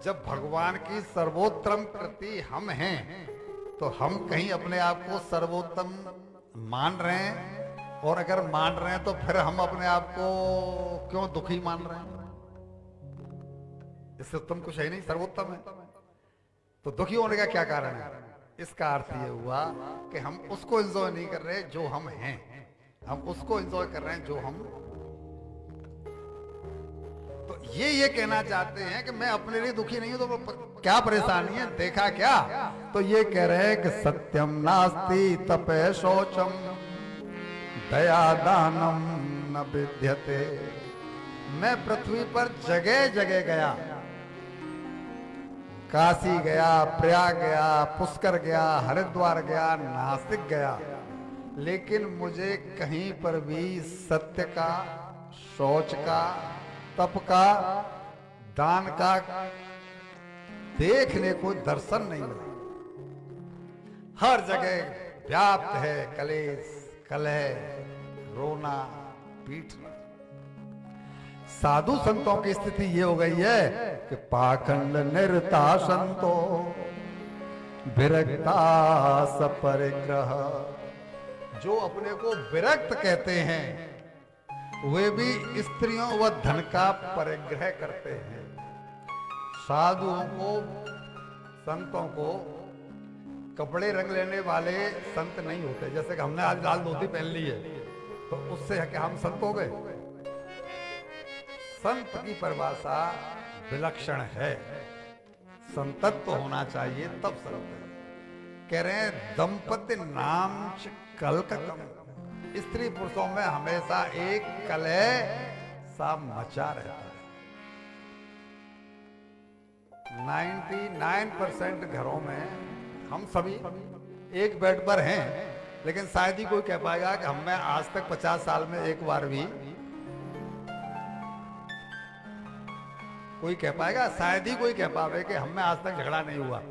जब भगवान की सर्वोत्तम कृति हम हैं, तो हम कहीं अपने आप को सर्वोत्तम मान रहे हैं? और अगर मान रहे हैं तो फिर हम अपने आप को क्यों दुखी मान रहे हैं? इससे उत्तम कुछ है नहीं, सर्वोत्तम है। तो दुखी होने का क्या कारण है? इसका अर्थ ये हुआ कि हम उसको एंजॉय नहीं कर रहे जो हम हैं, हम उसको एंजॉय कर रहे हैं जो हम। तो ये कहना चाहते हैं कि मैं अपने लिए दुखी नहीं हूं, तो क्या परेशानी है, देखा क्या? तो ये कह रहे हैं कि सत्यम नास्ति तपे शौचम दया दानम न विद्यते। मैं पृथ्वी पर जगह जगह गया, काशी गया, प्रयाग गया, पुष्कर गया, हरिद्वार गया, नासिक गया, लेकिन मुझे कहीं पर भी सत्य का, शौच का, तप का, दान का देखने को दर्शन नहीं मिला। हर जगह व्याप्त है कलेश, कलह, रोना, पीटना। साधु संतों की स्थिति ये हो गई है कि पाखंड निरता संतो विरक्ता सपरिग्रह। जो अपने को विरक्त कहते हैं वे भी स्त्रियों व धन का परिग्रह करते हैं। साधुओं को, संतों को कपड़े रंग लेने वाले संत नहीं होते। जैसे कि हमने आज लाल धोती पहन ली है तो उससे है कि हम संत हो गए। संत की परिभाषा विलक्षण है, संतत्व होना चाहिए तब संत है। कह रहे हैं दंपति नाम कलकम। स्त्री पुरुषों में हमेशा एक कलह सा मचा रहता है। 99% घरों में हम सभी एक बेड पर हैं, लेकिन शायद ही कोई कह पाएगा कि हमें आज तक 50 साल में एक बार भी, कोई कह पाएगा? शायद ही कोई कह पावे कि हमें आज तक झगड़ा नहीं हुआ।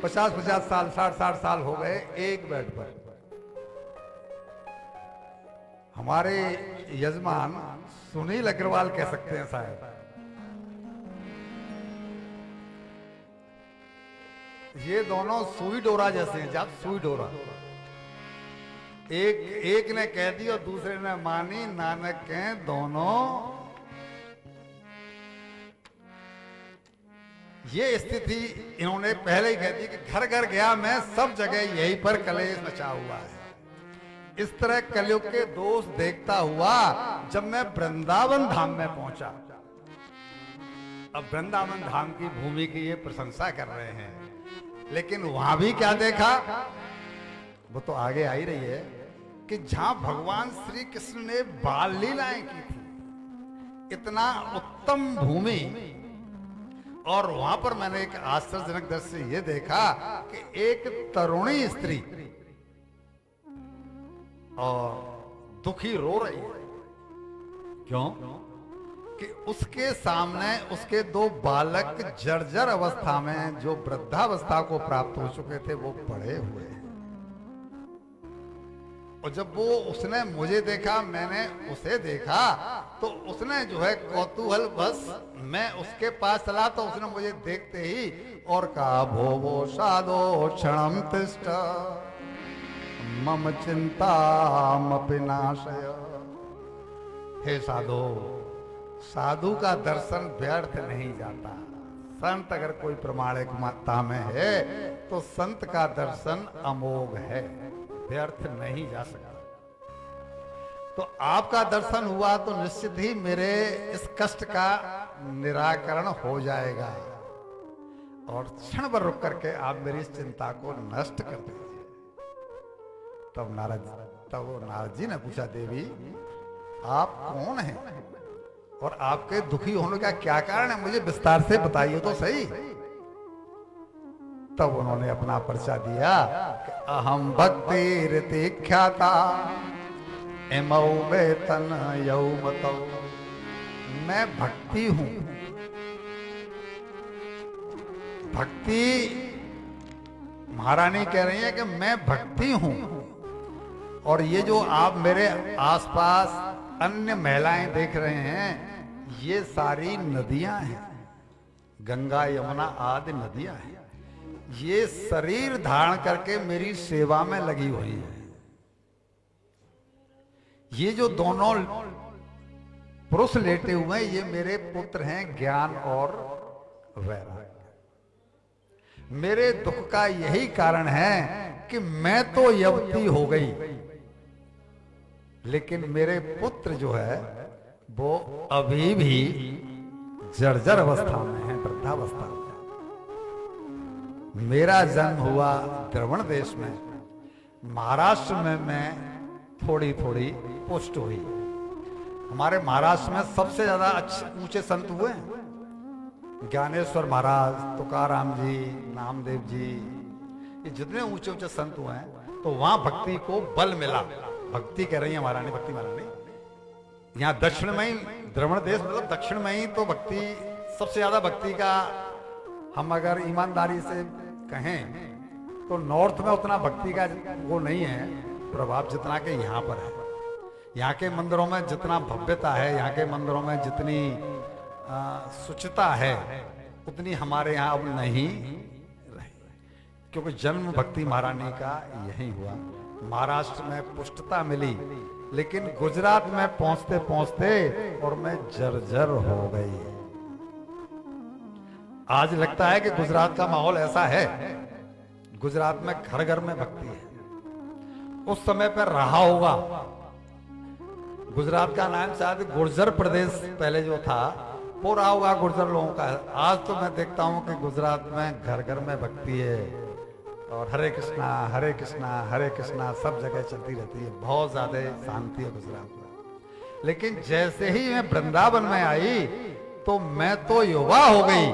50-50 साल, 60-60 साल हो गए एक बेड पर। हमारे यजमान सुनील अग्रवाल कह सकते हैं शायद, ये दोनों सुई डोरा जैसे हैं। जब सुई डोरा, एक ने कह दी और दूसरे ने मानी, नानक के दोनों। ये स्थिति इन्होंने पहले ही कह दी कि घर घर गया मैं, सब जगह यही पर कलेश मचा हुआ है। इस तरह कलयुग के दोष देखता हुआ जब मैं वृंदावन धाम में पहुंचा, अब वृंदावन धाम की भूमि की ये प्रशंसा कर रहे हैं, लेकिन वहां भी क्या देखा? वो तो आगे आ ही रही है कि जहां भगवान श्री कृष्ण ने बाल लीलाएं की थी, इतना उत्तम भूमि, और वहां पर मैंने एक आश्चर्यजनक दृश्य ये देखा कि एक तरुणी स्त्री और दुखी रो रही है। क्यों? कि उसके सामने उसके दो बालक जर्जर अवस्था में, जो वृद्धावस्था को प्राप्त हो चुके थे, वो पड़े हुए हैं। और जब वो उसने मुझे देखा, मैंने उसे देखा, तो उसने जो है कौतूहल बस मैं उसके पास चला, तो उसने मुझे देखते ही और कहा, भोवो साधो क्षणम तिष्ठ मम चिंतामपि नाशय। हे साधो, साधु का दर्शन व्यर्थ नहीं जाता। संत अगर कोई प्रमाणिक मात्रा में है तो संत का दर्शन अमोघ है, व्यर्थ नहीं जा सकता। तो आपका दर्शन हुआ तो निश्चित ही मेरे इस कष्ट का निराकरण हो जाएगा, और क्षण भर रुक करके आप मेरी इस चिंता को नष्ट कर दीजिए। तब नारद जी ने पूछा, देवी आप कौन हैं और आपके दुखी होने का क्या कारण है, मुझे विस्तार से बताइए तो सही। तब उन्होंने अपना परिचय दिया कि अहम भक्ति रीति ख्याता इमौ वेतन यौमतौ। मैं भक्ति हूं। भक्ति, महारानी कह रही है कि मैं भक्ति हूं, और ये जो आप मेरे आसपास अन्य महिलाएं देख रहे हैं, ये सारी नदियां हैं, गंगा यमुना आदि नदियां हैं, ये शरीर धारण करके मेरी सेवा में लगी हुई है। ये जो दोनों पुरुष लेटे हुए हैं, ये मेरे पुत्र हैं ज्ञान और वैराग्य। मेरे दुख का यही कारण है कि मैं तो युवती हो गई, लेकिन मेरे पुत्र जो है वो अभी भी जर्जर अवस्था में है, वृद्धावस्था में। मेरा जन्म हुआ द्रविड़ देश में, महाराष्ट्र में मैं थोड़ी थोड़ी पुष्ट हुई। हमारे महाराष्ट्र में सबसे ज्यादा अच्छे ऊंचे संत हुए हैं, ज्ञानेश्वर महाराज, तुकाराम जी, नामदेव जी, ये जितने ऊंचे ऊंचे संत हुए हैं, तो वहां भक्ति को बल मिला। भक्ति कह रही है महारानी, भक्ति महारानी। यहाँ दक्षिण में ही, द्रविड़ देश मतलब दक्षिण में ही तो भक्ति, सबसे ज्यादा भक्ति का हम अगर ईमानदारी से कहें तो नॉर्थ में उतना भक्ति का वो नहीं है प्रभाव जितना कि यहाँ पर है। यहाँ के मंदिरों में जितना भव्यता है, यहाँ के मंदिरों में जितनी शुचिता है, उतनी हमारे यहाँ अब नहीं रही, क्योंकि जन्म भक्ति महारानी का यही हुआ। महाराष्ट्र में पुष्टता मिली, लेकिन गुजरात में पहुंचते पहुंचते और मैं जर्जर हो गई। आज लगता है कि गुजरात का माहौल ऐसा है, गुजरात में घर घर में भक्ति है। उस समय पर रहा होगा, गुजरात का नाम शायद गुर्जर प्रदेश पहले जो था वो रहा होगा गुर्जर लोगों का। आज तो मैं देखता हूं कि गुजरात में घर घर में भक्ति है और हरे कृष्णा हरे कृष्णा हरे कृष्णा सब जगह चलती रहती है। बहुत ज्यादा शांति है गुजरात में। लेकिन जैसे ही मैं वृंदावन में आई तो मैं तो युवा हो गई,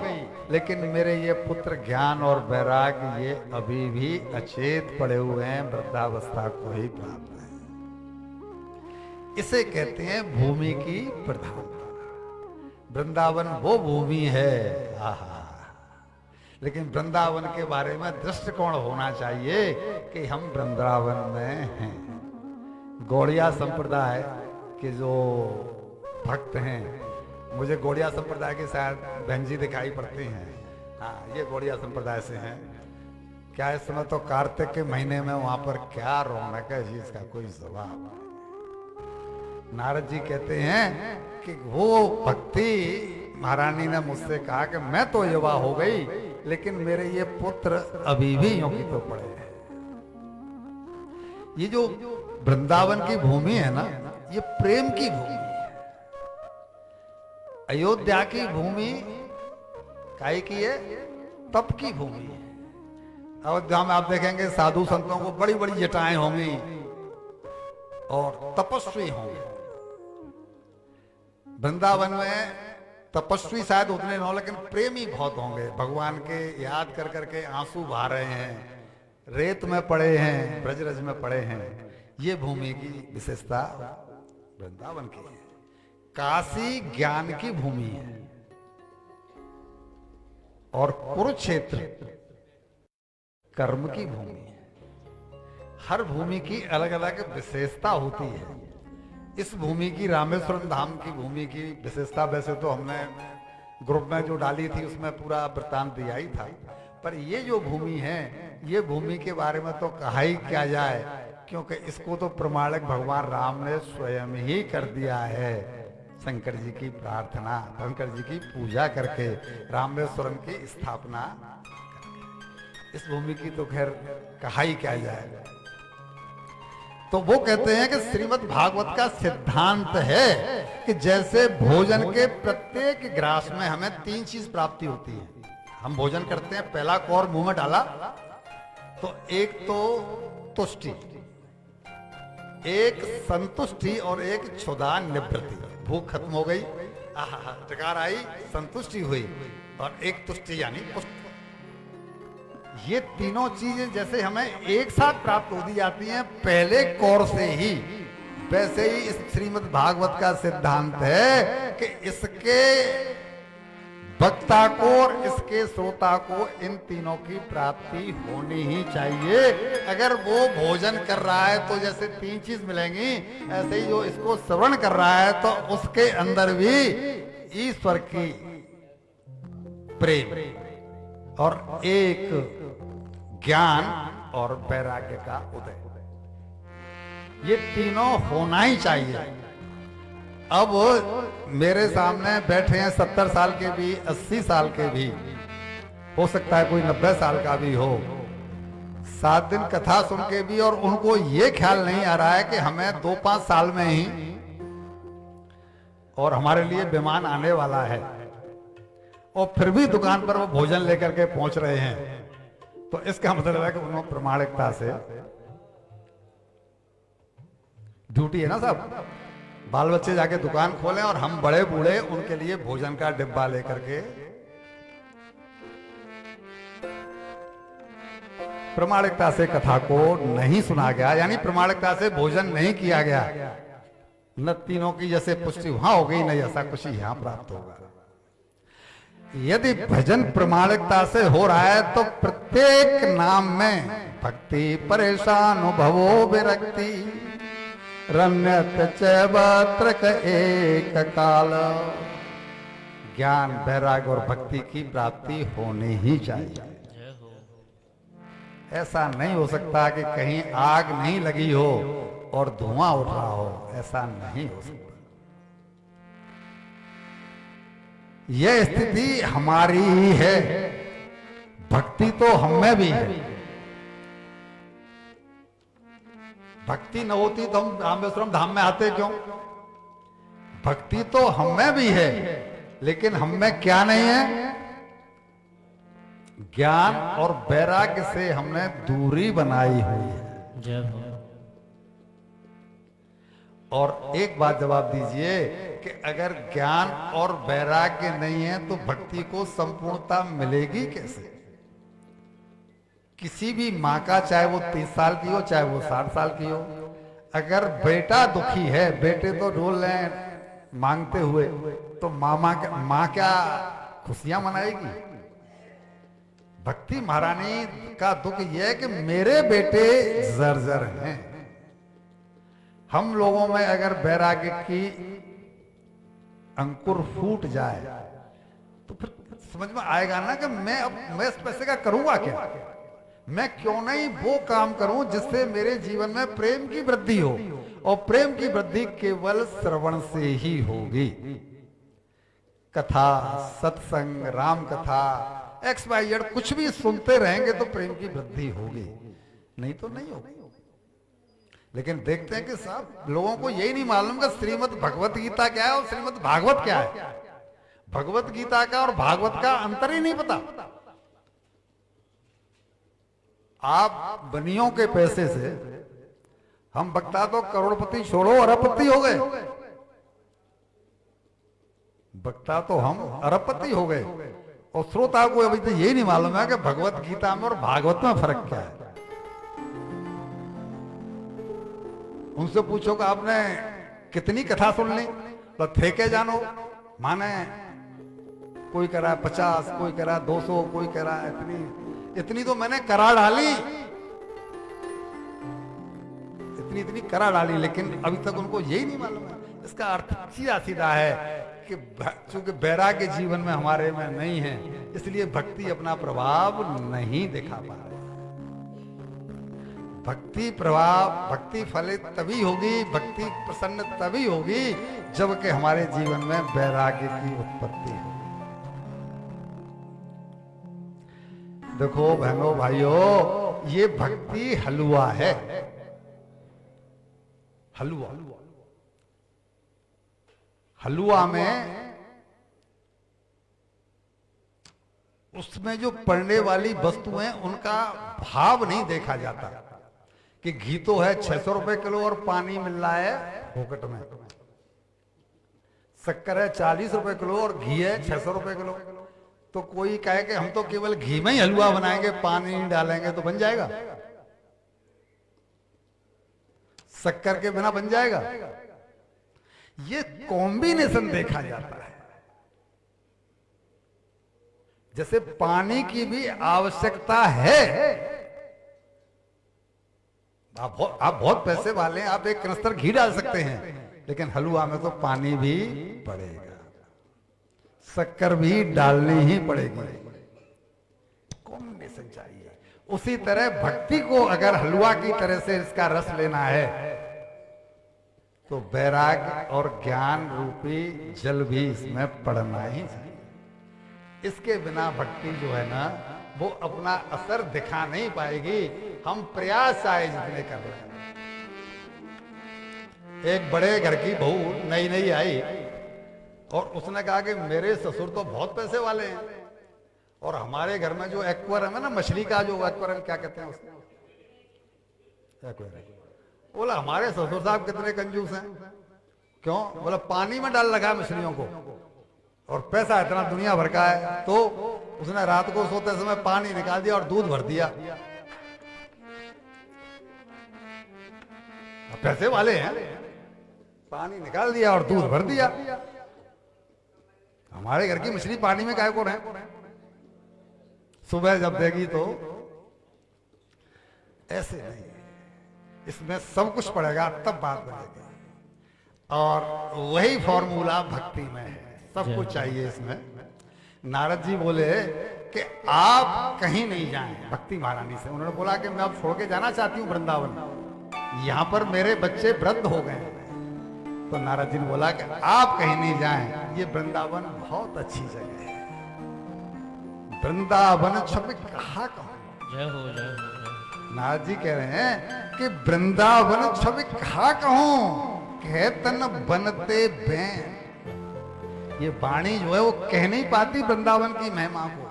लेकिन मेरे ये पुत्र ज्ञान और वैराग्य ये अभी भी अचेत पड़े हुए हैं, वृद्धावस्था को ही प्राप्त है। इसे कहते हैं भूमि की प्रधानता। वृंदावन वो भूमि है, आहा। लेकिन वृंदावन के बारे में दृष्टिकोण होना चाहिए कि हम वृंदावन में हैं। गौड़िया संप्रदाय के जो भक्त हैं, मुझे गौड़िया संप्रदाय के शायद बहन जी दिखाई पड़ते हैं। हाँ, ये गौड़िया संप्रदाय से हैं। क्या इस समय तो कार्तिक के महीने में वहां पर क्या रौनक है जी, इसका कोई जवाब। नारद जी कहते हैं कि वो भक्ति महारानी ने मुझसे कहा कि मैं तो युवा हो गई, लेकिन मेरे ये पुत्र अभी भी यों की तो पड़े हैं। ये जो वृंदावन की भूमि है ना, ये प्रेम की भूमि है। अयोध्या की भूमि काहे की है? तप की भूमि है। अयोध्या में आप देखेंगे साधु संतों को बड़ी बड़ी जटाएं होंगी और तपस्वी होंगे। वृंदावन में तपस्वी शायद उतने न हो, लेकिन प्रेमी बहुत होंगे। भगवान के याद कर करके आंसू बहा रहे हैं, रेत में पड़े हैं, ब्रजरज में पड़े हैं। ये भूमि की विशेषता वृंदावन की है। काशी ज्ञान की भूमि है और कुरुक्षेत्र कर्म की भूमि है। हर भूमि की अलग अलग विशेषता होती है। इस भूमि की, रामेश्वरम धाम की भूमि की विशेषता वैसे तो हमने ग्रुप में जो डाली थी उसमें पूरा वृत्तांत दिया ही था, पर ये जो भूमि है, ये भूमि के बारे में तो कहा ही क्या जाए, क्योंकि इसको तो प्रमाणिक भगवान राम ने स्वयं ही कर दिया है। शंकर जी की प्रार्थना, शंकर जी की पूजा करके रामेश्वरम की स्थापना। इस भूमि की तो खैर कहा ही क्या जाए। तो वो कहते हैं कि श्रीमद् भागवत का सिद्धांत है कि जैसे भोजन के प्रत्येक ग्रास में हमें 3 चीज प्राप्ति होती है। हम भोजन करते हैं, पहला कौर मुंह में डाला तो एक तो तुष्टि, एक संतुष्टि और एक क्षुधा निवृत्ति। भूख खत्म हो गई, आहा टकार आई, संतुष्टि हुई, और एक तुष्टि यानी पुष्टि। ये तीनों चीजें जैसे हमें एक साथ प्राप्त हो दी जाती हैं पहले कौर से ही, वैसे ही इस श्रीमद् भागवत का सिद्धांत है कि इसके वक्ता को और इसके श्रोता को इन तीनों की प्राप्ति होनी ही चाहिए। अगर वो भोजन कर रहा है तो जैसे 3 चीज मिलेंगी, ऐसे ही जो इसको श्रवण कर रहा है तो उसके अंदर भी ईश्वर की प्रेम और एक ज्ञान और वैराग्य का उदय, ये तीनों होना ही चाहिए। अब मेरे सामने बैठे हैं 70 साल के भी, 80 साल के भी, हो सकता है कोई 90 साल का भी हो, 7 दिन कथा सुन के भी, और उनको ये ख्याल नहीं आ रहा है कि हमें 2-5 साल में ही और हमारे लिए विमान आने वाला है, और फिर भी दुकान पर वो भोजन लेकर के पहुंच रहे हैं। तो इसका मतलब है कि उन्होंने प्रामाणिकता से, ड्यूटी है ना साहब, बाल बच्चे जाके दुकान खोलें और हम बड़े बूढ़े उनके लिए भोजन का डिब्बा लेकर के, प्रामाणिकता से कथा को नहीं सुना गया, यानी प्रामाणिकता से भोजन नहीं किया गया, न तीनों की जैसे पुष्टि वहां हो गई, न ऐसा कुछ यहां प्राप्त होगा। यदि भजन प्रामाणिकता से हो रहा है तो प्रत्येक नाम में भक्ति परेशान भवो विरक्ति रण्यत चैवत्रक एक काल, ज्ञान वैराग्य और भक्ति की प्राप्ति होनी ही चाहिए। ऐसा नहीं हो सकता कि कहीं आग नहीं लगी हो और धुआं उठ रहा हो, ऐसा नहीं हो सकता। यह स्थिति हमारी ही है, भक्ति तो हम में भी है। भक्ति न होती तो हम रामेश्वरम धाम में आते क्यों? भक्ति तो हम में भी है, लेकिन हम में क्या नहीं है? ज्ञान और वैराग्य से हमने दूरी बनाई हुई है। और एक बात जवाब दीजिए कि अगर ज्ञान और वैराग्य नहीं है तो भक्ति को संपूर्णता मिलेगी कैसे? किसी भी माँ का, चाहे वो 30 साल की हो, चाहे वो 60 साल की हो, अगर बेटा दुखी है, बेटे तो रोल रहे हैं मांगते हुए, तो माँ क्या खुशियां मनाएगी? भक्ति महारानी का दुख यह है कि मेरे बेटे जर्जर हैं। हम लोगों में अगर वैराग्य की अंकुर फूट जाए तो फिर समझ में आएगा ना कि मैं इस पैसे का करूंगा क्या? मैं क्यों नहीं वो काम करूं जिससे मेरे जीवन में प्रेम की वृद्धि हो, और प्रेम की वृद्धि केवल श्रवण से ही होगी। कथा, सत्संग, राम कथा, XYZ कुछ भी सुनते रहेंगे तो प्रेम की वृद्धि होगी, नहीं तो नहीं होगी। लेकिन देखते हैं कि साहब लोगों को यही नहीं मालूम कि श्रीमद् भगवत गीता क्या है और श्रीमद् भागवत क्या है। भगवत गीता का और भागवत का अंतर ही नहीं पता। आप बनियों के पैसे से, हम वक्ता तो करोड़पति छोड़ो अरबपति हो गए, वक्ता तो हम अरबपति हो गए, और श्रोता को अभी तो यही नहीं मालूम है कि भगवत गीता में और भागवत में फर्क क्या है। उनसे पूछो कि आपने कितनी कथा सुन ली, तो थे के जानो, माने कोई कह रहा है 50, कोई कह रहा है 200, कोई कह रहा है इतनी तो मैंने करा डाली, इतनी करा डाली, लेकिन अभी तक उनको यही नहीं मालूम है। इसका अर्थ सीधा सीधा है कि चूंकि वैराग्य जीवन में हमारे में नहीं है, इसलिए भक्ति अपना प्रभाव नहीं दिखा पा रहे। भक्ति प्रभाव, भक्ति फलित तभी होगी, भक्ति प्रसन्न तभी होगी जबकि हमारे जीवन में वैराग्य की उत्पत्ति हो। देखो बहनों भाइयों, ये भक्ति हलवा है, हलवा। हलवा में उसमें जो पड़ने वाली वस्तुएं, उनका भाव नहीं देखा जाता कि घी तो है 600 रुपए किलो और पानी मिल रहा है फोकट में, शक्कर है 40 रुपए किलो और घी है 600 रुपए किलो। तो कोई कहे कि हम तो केवल घी में ही हलवा बनाएंगे, पानी नहीं डालेंगे तो बन जाएगा? शक्कर के बिना बन जाएगा? ये कॉम्बिनेशन देखा जाता है। जैसे पानी की भी आवश्यकता है। आप बहुत पैसे वाले हैं, आप एक कनस्तर घी डाल सकते हैं, लेकिन हलवा में तो पानी भी पड़ेगा। शक्कर भी डालनी ही पड़ेगी, कॉम्बिनेशन चाहिए। उसी तरह भक्ति को अगर हलवा की तरह से इसका रस लेना है तो वैराग्य और ज्ञान रूपी जल भी इसमें पड़ना ही चाहिए। इसके बिना भक्ति जो है ना वो अपना असर दिखा नहीं पाएगी। हम प्रयास आए जितने कर रहे हैं। एक बड़े घर की बहू नई नई आई और उसने कहा कि मेरे ससुर तो बहुत पैसे वाले हैं और हमारे घर में जो एक्वेरियम है ना, मछली का जो एक्वेरियम क्या कहते हैं उसको, एक्वेरियम, बोला हमारे ससुर साहब कितने कंजूस हैं। क्यों? बोला पानी में डाल लगा मछलियों को और पैसा इतना दुनिया भर का है। तो उसने रात को सोते समय पानी निकाल दिया और दूध भर दिया। पैसे वाले हैं, पानी निकाल दिया और दूध भर दिया। हमारे घर की मछली पानी में काहे को रहे? सुबह जब देगी तो ऐसे नहीं, इसमें सब कुछ पड़ेगा तब बात बनेगी। और वही फॉर्मूला भक्ति में है, सब कुछ चाहिए इसमें। नारद जी बोले कि आप कहीं नहीं जाएं भक्ति महारानी से। उन्होंने बोला कि मैं अब छोड़ के जाना चाहती हूँ वृंदावन, यहाँ पर मेरे बच्चे वृद्ध हो गए। तो नारद जी ने बोला कि आप कहीं नहीं जाएं, ये वृंदावन बहुत अच्छी जगह है। वृंदावन छवि कहा कहूं। जय हो जय हो। नारद जी कह रहे हैं कि वृंदावन छवि कहा कहूं, कहतन बनते बैन। ये वाणी जो है वो कह नहीं पाती वृंदावन की महिमा को।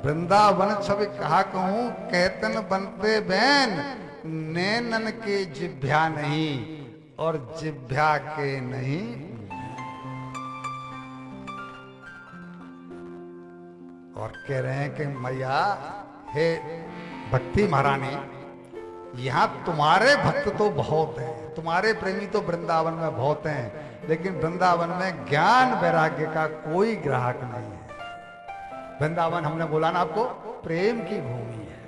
वृंदावन छवि कहा कहूं, कहतन बनते बैन। नैनन के जिभ्या नहीं और जिभ्या के नहीं। और कह रहे हैं कि मैया हे भक्ति महारानी, यहां तुम्हारे भक्त तो बहुत हैं, तुम्हारे प्रेमी तो वृंदावन में बहुत हैं, लेकिन वृंदावन में ज्ञान वैराग्य का कोई ग्राहक नहीं है। वृंदावन हमने बोला ना आपको प्रेम की भूमि है।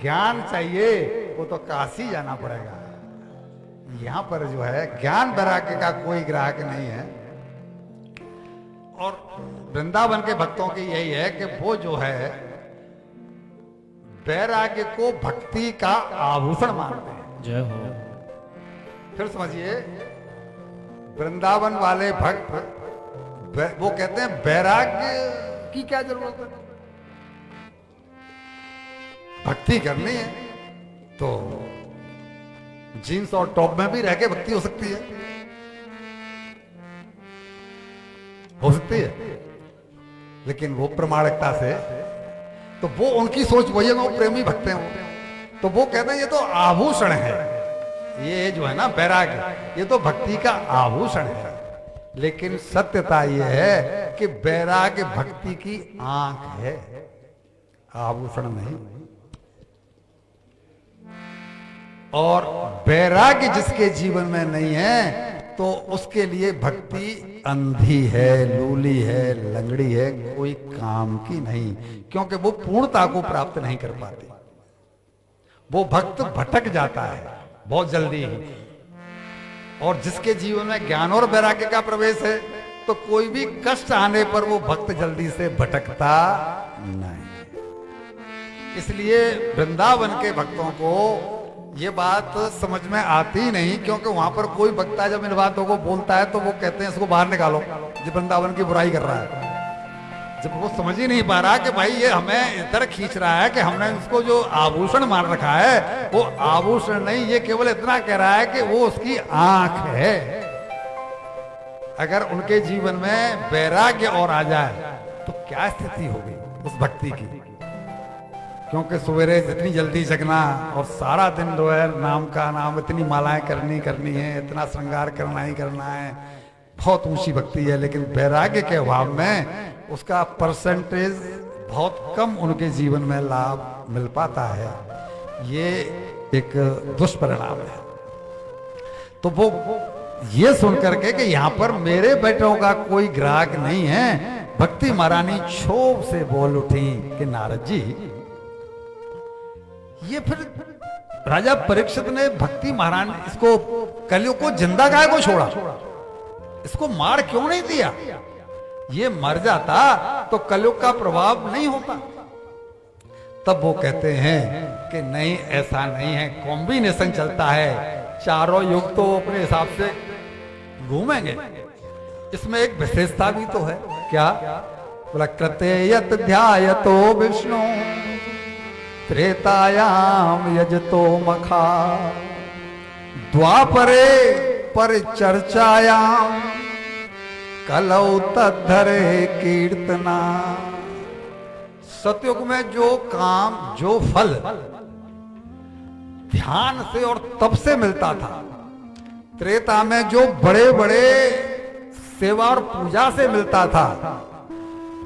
ज्ञान चाहिए वो तो काशी जाना पड़ेगा। यहां पर जो है ज्ञान वैराग्य का कोई ग्राहक नहीं है। और वृंदावन के भक्तों की यही है कि वो जो है वैराग्य को भक्ति का आभूषण मानते हैं। जय हो। फिर समझिए, वृंदावन वाले भक्त वो कहते हैं वैराग्य की क्या जरूरत है, भक्ति करनी है तो जीन्स और टॉप में भी रह के भक्ति हो सकती है, हो सकती है। लेकिन वो प्रमाणिकता से, तो वो उनकी सोच वही है, वो प्रेमी भक्त हैं वो, तो वो कहते हैं ये तो आभूषण है, ये जो है ना वैराग्य, ये तो भक्ति का आभूषण है। लेकिन सत्यता ये है कि वैराग्य भक्ति की आंख है, आभूषण नहीं। और वैराग्य जिसके जीवन में नहीं है तो उसके लिए भक्ति अंधी है, लूली है, लंगड़ी है, कोई काम की नहीं, क्योंकि वो पूर्णता को प्राप्त नहीं कर पाती। वो भक्त भटक जाता है बहुत जल्दी ही। और जिसके जीवन में ज्ञान और वैराग्य का प्रवेश है तो कोई भी कष्ट आने पर वो भक्त जल्दी से भटकता नहीं। इसलिए वृंदावन के भक्तों को ये बात समझ में आती नहीं, क्योंकि वहां पर कोई भक्त जब इन बातों को बोलता है तो वो कहते हैं इसको बाहर निकालो, जो वृंदावन की बुराई कर रहा है। जब वो समझ ही नहीं पा रहा कि भाई ये हमें इधर खींच रहा है कि हमने उसको जो आभूषण मान रखा है वो आभूषण नहीं, ये केवल इतना कह रहा है कि वो उसकी आंख है। अगर उनके जीवन में वैराग्य और आ जाए तो क्या स्थिति होगी उस भक्ति की। क्योंकि सवेरे जितनी जल्दी जगना और सारा दिन जो है नाम का नाम, इतनी मालाएं करनी है, इतना श्रृंगार करना ही करना है, बहुत ऊंची भक्ति है। लेकिन वैराग्य के अभाव में उसका परसेंटेज बहुत कम उनके जीवन में लाभ मिल पाता है। ये एक दुष्परिणाम है। तो वो ये सुन करके कि यहाँ पर मेरे बेटों का कोई ग्राहक नहीं है, भक्ति महारानी क्षोभ से बोल उठी कि नारद जी, ये फिर राजा परीक्षित ने भक्ति महारानी इसको कलियुग को जिंदा गाय को छोड़ा, इसको मार क्यों नहीं दिया? ये मर जाता तो कलयुग का प्रभाव नहीं होता। तब वो कहते हैं कि नहीं, ऐसा नहीं है, कॉम्बिनेशन चलता है, चारों युग तो अपने हिसाब से घूमेंगे। इसमें एक विशेषता भी तो है। क्या? बोला कृतयत ध्यायतो विष्णु त्रेतायाम यजतो मखा द्वापरे परिचर्चायाम कलौ तद्धरे कीर्तना। सतयुग में जो काम, जो फल ध्यान से और तप से मिलता था, त्रेता में जो बड़े बड़े सेवा और पूजा से मिलता था,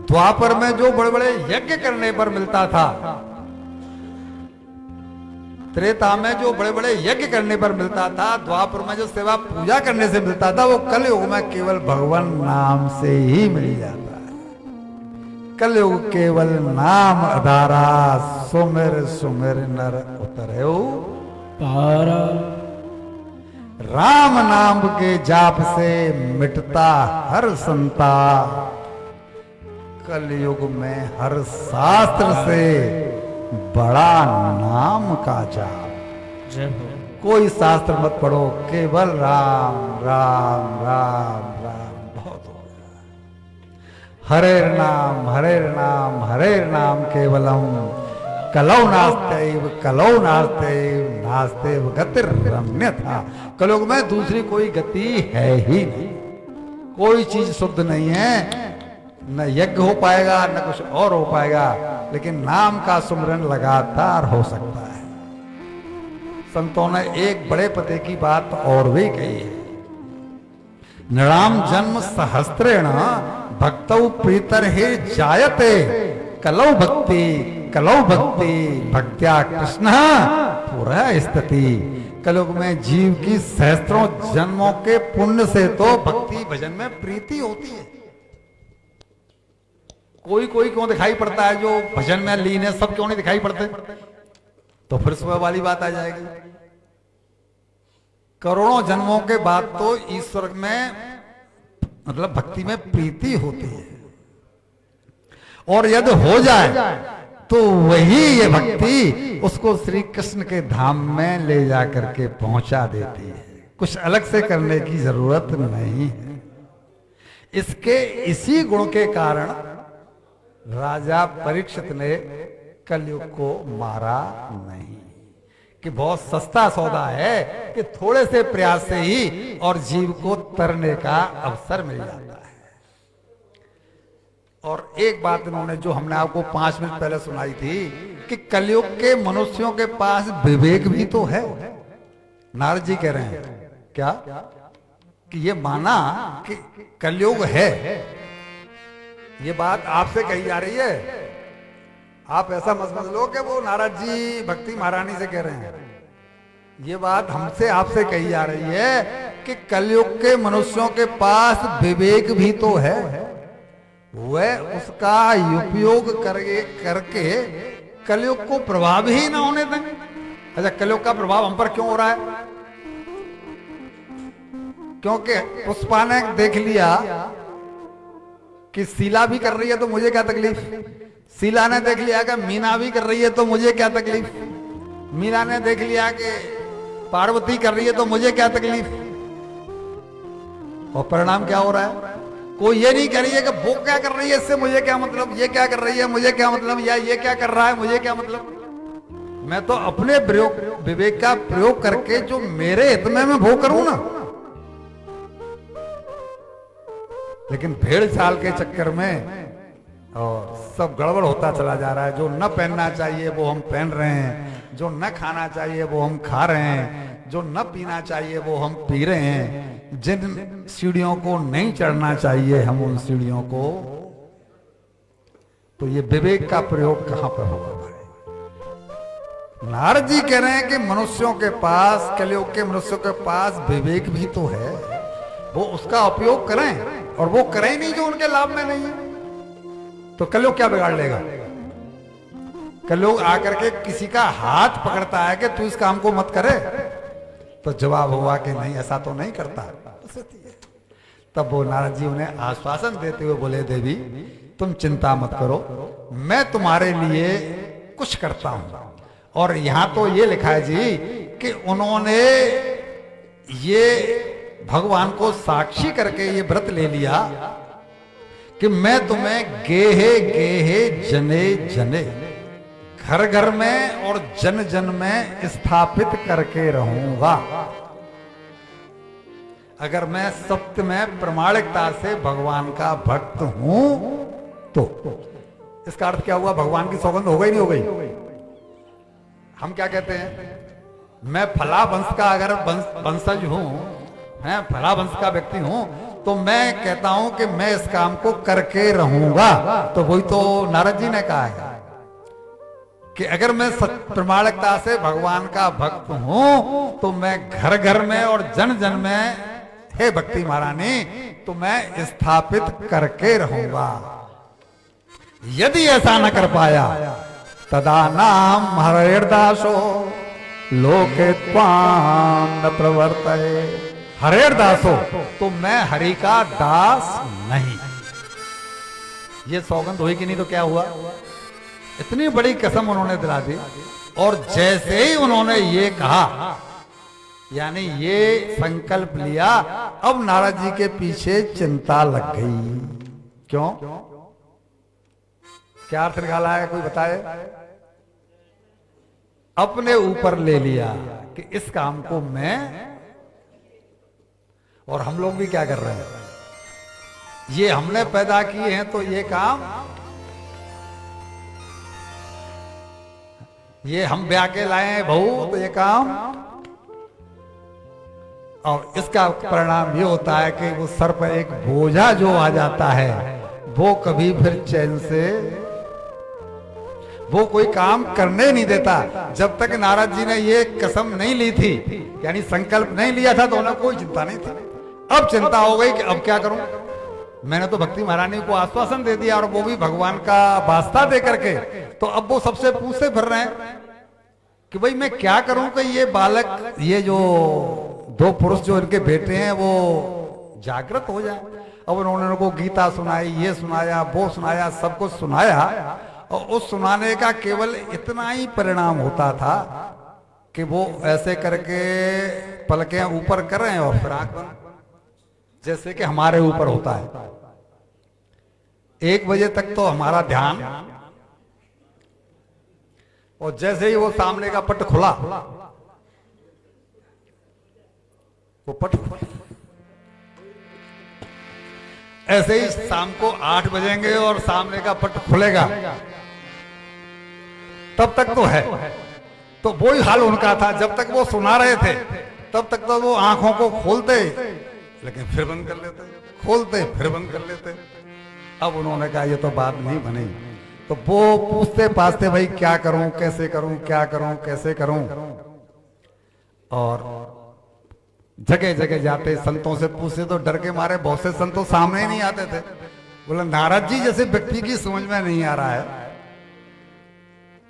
द्वापर में जो बड़े बड़े यज्ञ करने पर मिलता था, त्रेता में जो बड़े बड़े यज्ञ करने पर मिलता था, द्वापर में जो सेवा पूजा करने से मिलता था, वो कलयुग में केवल भगवान नाम से ही मिल जाता है। कलयुग केवल नाम आधारा, सुमिर सुमिर नर उतरे पारा। राम नाम के जाप से मिटता हर संताप, कलयुग में हर शास्त्र से बड़ा नाम का जाप। जय हो। कोई शास्त्र मत पढ़ो, केवल राम राम राम राम बहुत हो गया। हरेर नाम हरेर नाम हरेर नाम केवलम कलौ नास्तेव कलौ नास्तेव नास्तेव गतिर रम्यथा। कलयुग में दूसरी कोई गति है ही नहीं, कोई चीज शुद्ध नहीं है, न यज्ञ हो पाएगा न कुछ और हो पाएगा, लेकिन नाम का सुमरन लगातार हो सकता है। संतों ने एक बड़े पते की बात और भी कही है, नृणाम जन्म सहस्त्रेण भक्तौ प्रीतर हे जायते कलौ भक्ति भक्त्या कृष्ण पूरा स्थिति। कलयुग में जीव की सहस्त्रों जन्मों के पुण्य से तो भक्ति भजन में प्रीति होती है। कोई कोई क्यों दिखाई पड़ता है जो भजन में लीन है, सब क्यों नहीं दिखाई पड़ते? तो फिर सुबह वाली बात आ जाएगी। करोड़ों जन्मों के बाद तो ईश्वर में मतलब भक्ति में प्रीति होती है, और यदि हो जाए तो वही ये भक्ति उसको श्री कृष्ण के धाम में ले जाकर के पहुंचा देती है। कुछ अलग से करने की जरूरत नहीं है। इसके इसी गुण के कारण राजा परीक्षित ने कलयुग को मारा नहीं, कि बहुत सस्ता सौदा है कि थोड़े से प्रयास से ही और जीव को तरने का अवसर मिल जाता है। और एक बात इन्होंने जो हमने आपको 5 मिनट पहले सुनाई थी कि कलयुग के मनुष्यों के पास विवेक भी तो है। नारद जी कह रहे हैं क्या कि ये माना कि कलयुग है, ये बात आपसे कही जा रही है। आप ऐसा मत समझ लो कि वो नारद जी भक्ति महारानी से कह रहे हैं। ये बात हमसे आपसे कही जा रही है कि कलयुग के मनुष्यों के पास विवेक भी तो है, वह उसका उपयोग करके कलयुग को प्रभाव ही ना होने दें। अच्छा, कलयुग का प्रभाव हम पर क्यों हो रहा है? क्योंकि पुष्पा ने देख लिया कि शीला भी कर रही है तो मुझे क्या तकलीफ, शीला ने देख लिया कि मीना भी कर रही है तो मुझे क्या तकलीफ, मीना ने देख लिया कि पार्वती कर रही है तो मुझे क्या तकलीफ। और परिणाम क्या हो रहा है? कोई ये नहीं कह रही है कि वो क्या कर रही है इससे मुझे क्या मतलब, ये क्या कर रही है मुझे क्या मतलब, या ये क्या कर रहा है मुझे क्या मतलब। मैं तो अपने विवेक का प्रयोग करके जो मेरे हित में मैं वो करूं ना। लेकिन भेड़ चाल के चक्कर में और सब गड़बड़ होता चला जा रहा है। जो न पहनना चाहिए वो हम पहन रहे हैं, जो न खाना चाहिए वो हम खा रहे हैं, जो न पीना चाहिए वो हम पी रहे हैं, जिन सीढ़ियों को नहीं चढ़ना चाहिए हम उन सीढ़ियों को। तो ये विवेक का प्रयोग कहां पर होगा? नारद जी कह रहे हैं कि मनुष्यों के पास, कलयुग के मनुष्यों के पास विवेक भी तो है, वो उसका उपयोग करें, और वो करें नहीं जो उनके लाभ में नहीं है। तो कलयुग क्या बिगाड़ लेगा? कलयुग आकर के किसी का हाथ पकड़ता है कि तू इस काम को मत करे, तो जवाब हुआ कि नहीं, ऐसा तो नहीं करता। तब वो नारद जी उन्हें आश्वासन देते हुए बोले, देवी तुम चिंता मत करो, मैं तुम्हारे लिए कुछ करता हूं। और यहां तो ये लिखा है जी कि उन्होंने ये भगवान को साक्षी करके ये व्रत ले लिया कि मैं तुम्हें गेहे गेहे जने जने, घर घर में और जन जन में स्थापित करके रहूंगा। अगर मैं सत्य में प्रामाणिकता से भगवान का भक्त हूं तो इसका अर्थ क्या हुआ? भगवान की सौगंध हो गई नहीं हो गई? हम क्या कहते हैं, मैं फला वंश का अगर वंशज हूं, है फला वंश का व्यक्ति हूं, तो मैं कहता हूं कि मैं इस काम को करके रहूंगा। तो वही तो नारद जी ने कहा है कि अगर मैं प्रामाणिकता से भगवान का भक्त हूं तो मैं घर घर में और जन जन में, हे भक्ति महारानी, तो मैं स्थापित करके रहूंगा। यदि ऐसा न कर पाया तदा नाम हरेर्दासो लोके त्वां न प्रवर्तये। हरेर्दासो, तो मैं हरि का दास नहीं। ये सौगंध हुई कि नहीं? तो क्या हुआ? इतनी बड़ी कसम उन्होंने दिला दी। और जैसे ही उन्होंने ये कहा, यानी ये संकल्प लिया, अब नारद जी के पीछे चिंता लग गई। क्यों? क्या अर्थ निकाला है, कोई बताए? अपने ऊपर ले लिया कि इस काम को मैं, और हम लोग भी क्या कर रहे हैं, ये हमने पैदा किए हैं तो ये काम ये हम ब्याह के लाए हैं बहू, तो ये काम, और इसका परिणाम ये होता है कि वो सर पर एक बोझा जो आ जाता है, वो कभी फिर चैन से वो कोई काम करने नहीं देता। जब तक नारद जी ने ये कसम नहीं ली थी, यानी संकल्प नहीं लिया था, तो उन्हें कोई चिंता नहीं थी। अब चिंता हो गई कि अब क्या करूं, मैंने तो भक्ति महारानी को आश्वासन दे दिया, और वो भी भगवान का वास्ता दे करके, तो अब वो सबसे पूछते फिर रहे हैं कि भाई मैं क्या करूं कि ये बालक, ये जो दो पुरुष जो इनके बेटे हैं वो जागृत हो जाए। अब उन्होंने उनको गीता सुनाई, ये सुनाया, वो सुनाया, सब कुछ सुनाया, और उस सुनाने का केवल इतना ही परिणाम होता था कि वो ऐसे करके पलकें ऊपर कर रहे हैं और फिर आंख बंद, जैसे कि हमारे ऊपर होता है। 1 बजे तक तो हमारा ध्यान, और जैसे ही वो सामने का पट खुला, वो पट ऐसे ही शाम को 8 बजेंगे और सामने का पट खुलेगा, तब तक तो है। तो वही हाल उनका था, जब तक वो सुना रहे थे तब तक तो वो आंखों को खोलते लेकिन फिर बंद कर लेते, खोलते फिर बंद कर लेते। अब उन्होंने कहा ये तो बात नहीं बनी, तो वो पूछते पाछते, भाई क्या करूं, कैसे करूं, क्या करूं, कैसे करूं। और जगह जगह जाते संतों से पूछते, तो डर के मारे बहुत से संतों सामने ही नहीं आते थे। बोले नारद जी जैसे व्यक्ति की समझ में नहीं आ रहा है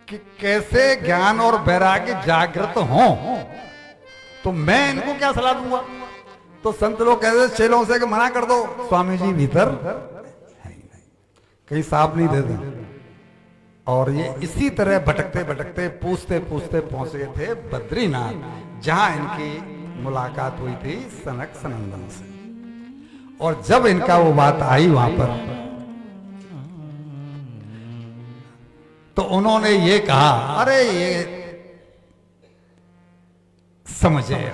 कि कैसे ज्ञान और वैराग्य जागृत हों, तो मैं इनको क्या सलाह दूंगा। तो संत लोग कहते चेलों से कि मना कर दो, स्वामी जी भीतर कहीं साफ नहीं देते। और ये इसी तरह भटकते भटकते पूछते पूछते पहुंचे थे बद्रीनाथ, जहां इनकी मुलाकात हुई थी सनक सनंदन से। और जब इनका वो बात आई वहां पर, तो उन्होंने ये कहा, अरे ये समझे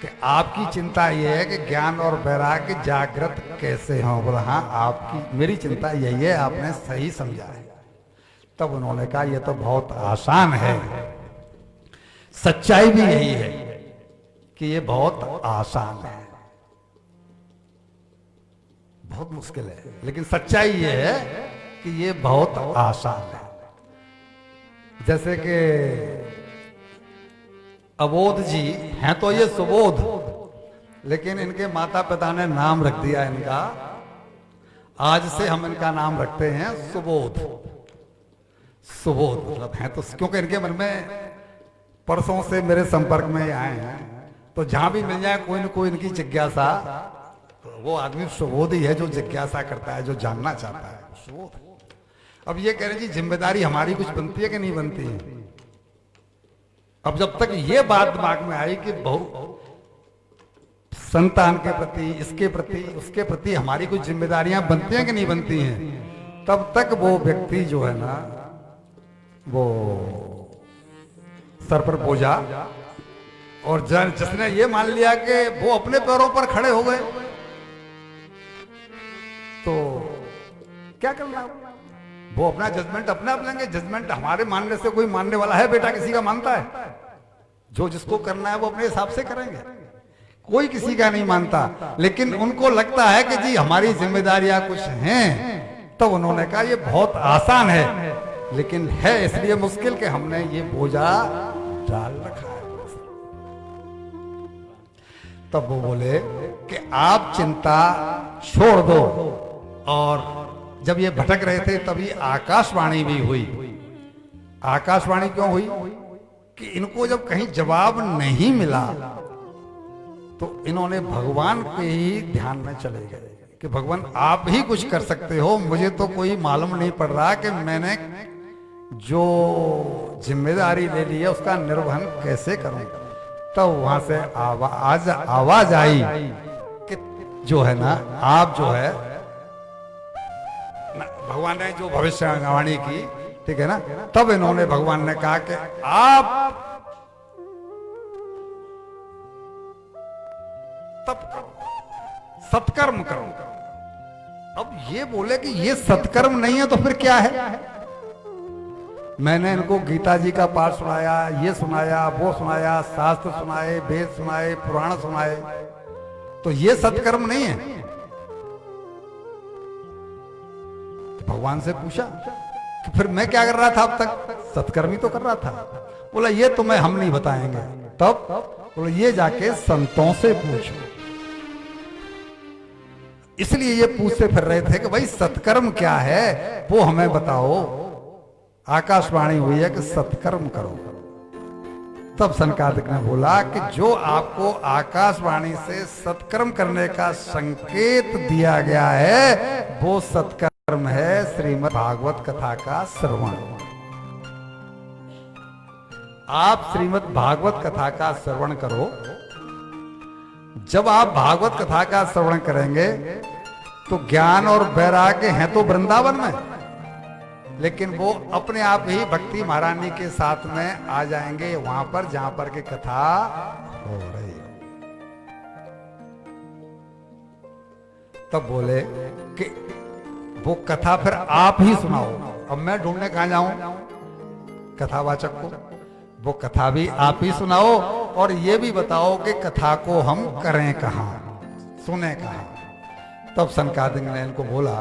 कि आपकी चिंता ये है कि ज्ञान और वैराग्य जागृत कैसे हो। बोला हाँ, आपकी मेरी चिंता यही है, आपने सही समझा है। तब उन्होंने कहा ये तो बहुत आसान है, सच्चाई भी यही है कि ये बहुत आसान है, बहुत मुश्किल है, लेकिन सच्चाई ये है कि ये बहुत आसान है। जैसे कि अबोध जी हैं तो ये सुबोध, लेकिन इनके माता पिता ने नाम रख दिया इनका, आज से हम इनका नाम रखते हैं सुबोध। सुबोध मतलब है तो, क्योंकि इनके मन में परसों से मेरे संपर्क में आए हैं, तो जहां भी मिल जाए कोई न कोई इनकी जिज्ञासा, तो वो आदमी सुबोध ही है जो जिज्ञासा करता है, जो जानना चाहता है, सुबोध। अब ये कह रहे जी जिम्मेदारी हमारी कुछ बनती है कि नहीं बनती है। अब जब तक ये बात दिमाग में आई कि बहु संतान के प्रति, इसके प्रति, उसके प्रति हमारी कुछ जिम्मेदारियां बनती हैं कि नहीं बनती हैं, तब तक वो व्यक्ति जो है ना, वो सर पर बोझा, और जिसने ये मान लिया कि वो अपने पैरों पर खड़े हो गए, तो क्या करना, वो अपना जजमेंट अपने आप लेंगे। जजमेंट हमारे मानने से कोई मानने वाला है बेटा किसी का मानता है? जो जिसको करना है वो अपने हिसाब से करेंगे, कोई किसी का नहीं मानता। लेकिन उनको लगता है कि जी हमारी जिम्मेदारियां कुछ हैं, तो उन्होंने कहा ये बहुत आसान है, लेकिन है इसलिए मुश्किल कि हमने ये बोझा डाल रखा है। तब वो बोले कि आप चिंता छोड़ दो। और जब ये भटक रहे थे तभी आकाशवाणी भी हुई। आकाशवाणी क्यों हुई? कि इनको जब कहीं जवाब नहीं मिला तो इन्होंने भगवान के ही ध्यान में चले गए कि भगवान आप ही कुछ कर सकते हो, मुझे तो कोई मालूम नहीं पड़ रहा कि मैंने जो जिम्मेदारी ले ली है उसका निर्वहन कैसे करूं। तो वहां से आवाज आई कि जो है ना, आप जो है भगवान ने जो भविष्यवाणी की, ठीक है ना, तब इन्होंने भगवान ने कहा कि आप तब करो, सत्कर्म करो। अब ये बोले कि ये सत्कर्म नहीं है तो फिर क्या है? मैंने इनको गीता जी का पाठ सुनाया, ये सुनाया, वो सुनाया, शास्त्र सुनाए, वेद सुनाए, पुराण सुनाए, तो ये सत्कर्म नहीं है। तो भगवान से पूछा कि फिर मैं क्या कर रहा था अब तक? सत्कर्म ही तो कर रहा था। बोला ये तुम्हें हम नहीं बताएंगे। तब बोला ये जाके संतों से पूछो। इसलिए ये पूछते फिर रहे थे कि भाई सत्कर्म क्या है, वो हमें बताओ। आकाशवाणी हुई है कि सत्कर्म करो। तब सनकादिक ने बोला कि जो आपको आकाशवाणी से सत्कर्म करने का संकेत दिया गया है वो सत्कर्म है श्रीमद् भागवत कथा का श्रवण। आप श्रीमद् भागवत कथा का श्रवण करो। जब आप भागवत कथा का श्रवण करेंगे तो ज्ञान और वैराग्य हैं तो वृंदावन में, लेकिन वो अपने आप ही भक्ति महारानी के साथ में आ जाएंगे वहां पर जहां पर की कथा हो रही है। तब बोले कि वो कथा फिर आप ही सुनाओ। अब मैं ढूंढने कहां जाऊं कथावाचक को? वो कथा भी आप ही सुनाओ और ये भी बताओ कि कथा को हम करें कहां, सुने कहां। तब सनकादिक ने इनको बोला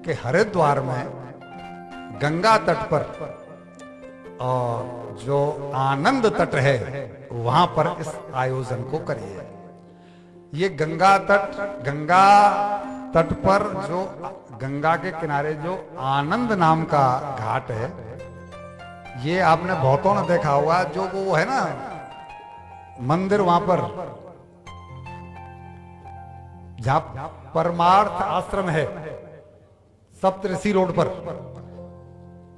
कि हरिद्वार में गंगा तट पर और जो आनंद तट है वहां पर इस आयोजन को करिए। ये गंगा तट पर जो गंगा के किनारे जो आनंद नाम का घाट है, ये आपने बहुतों ने देखा होगा। जो वो है ना मंदिर वहां पर जहां परमार्थ आश्रम है, सप्तऋषि रोड पर,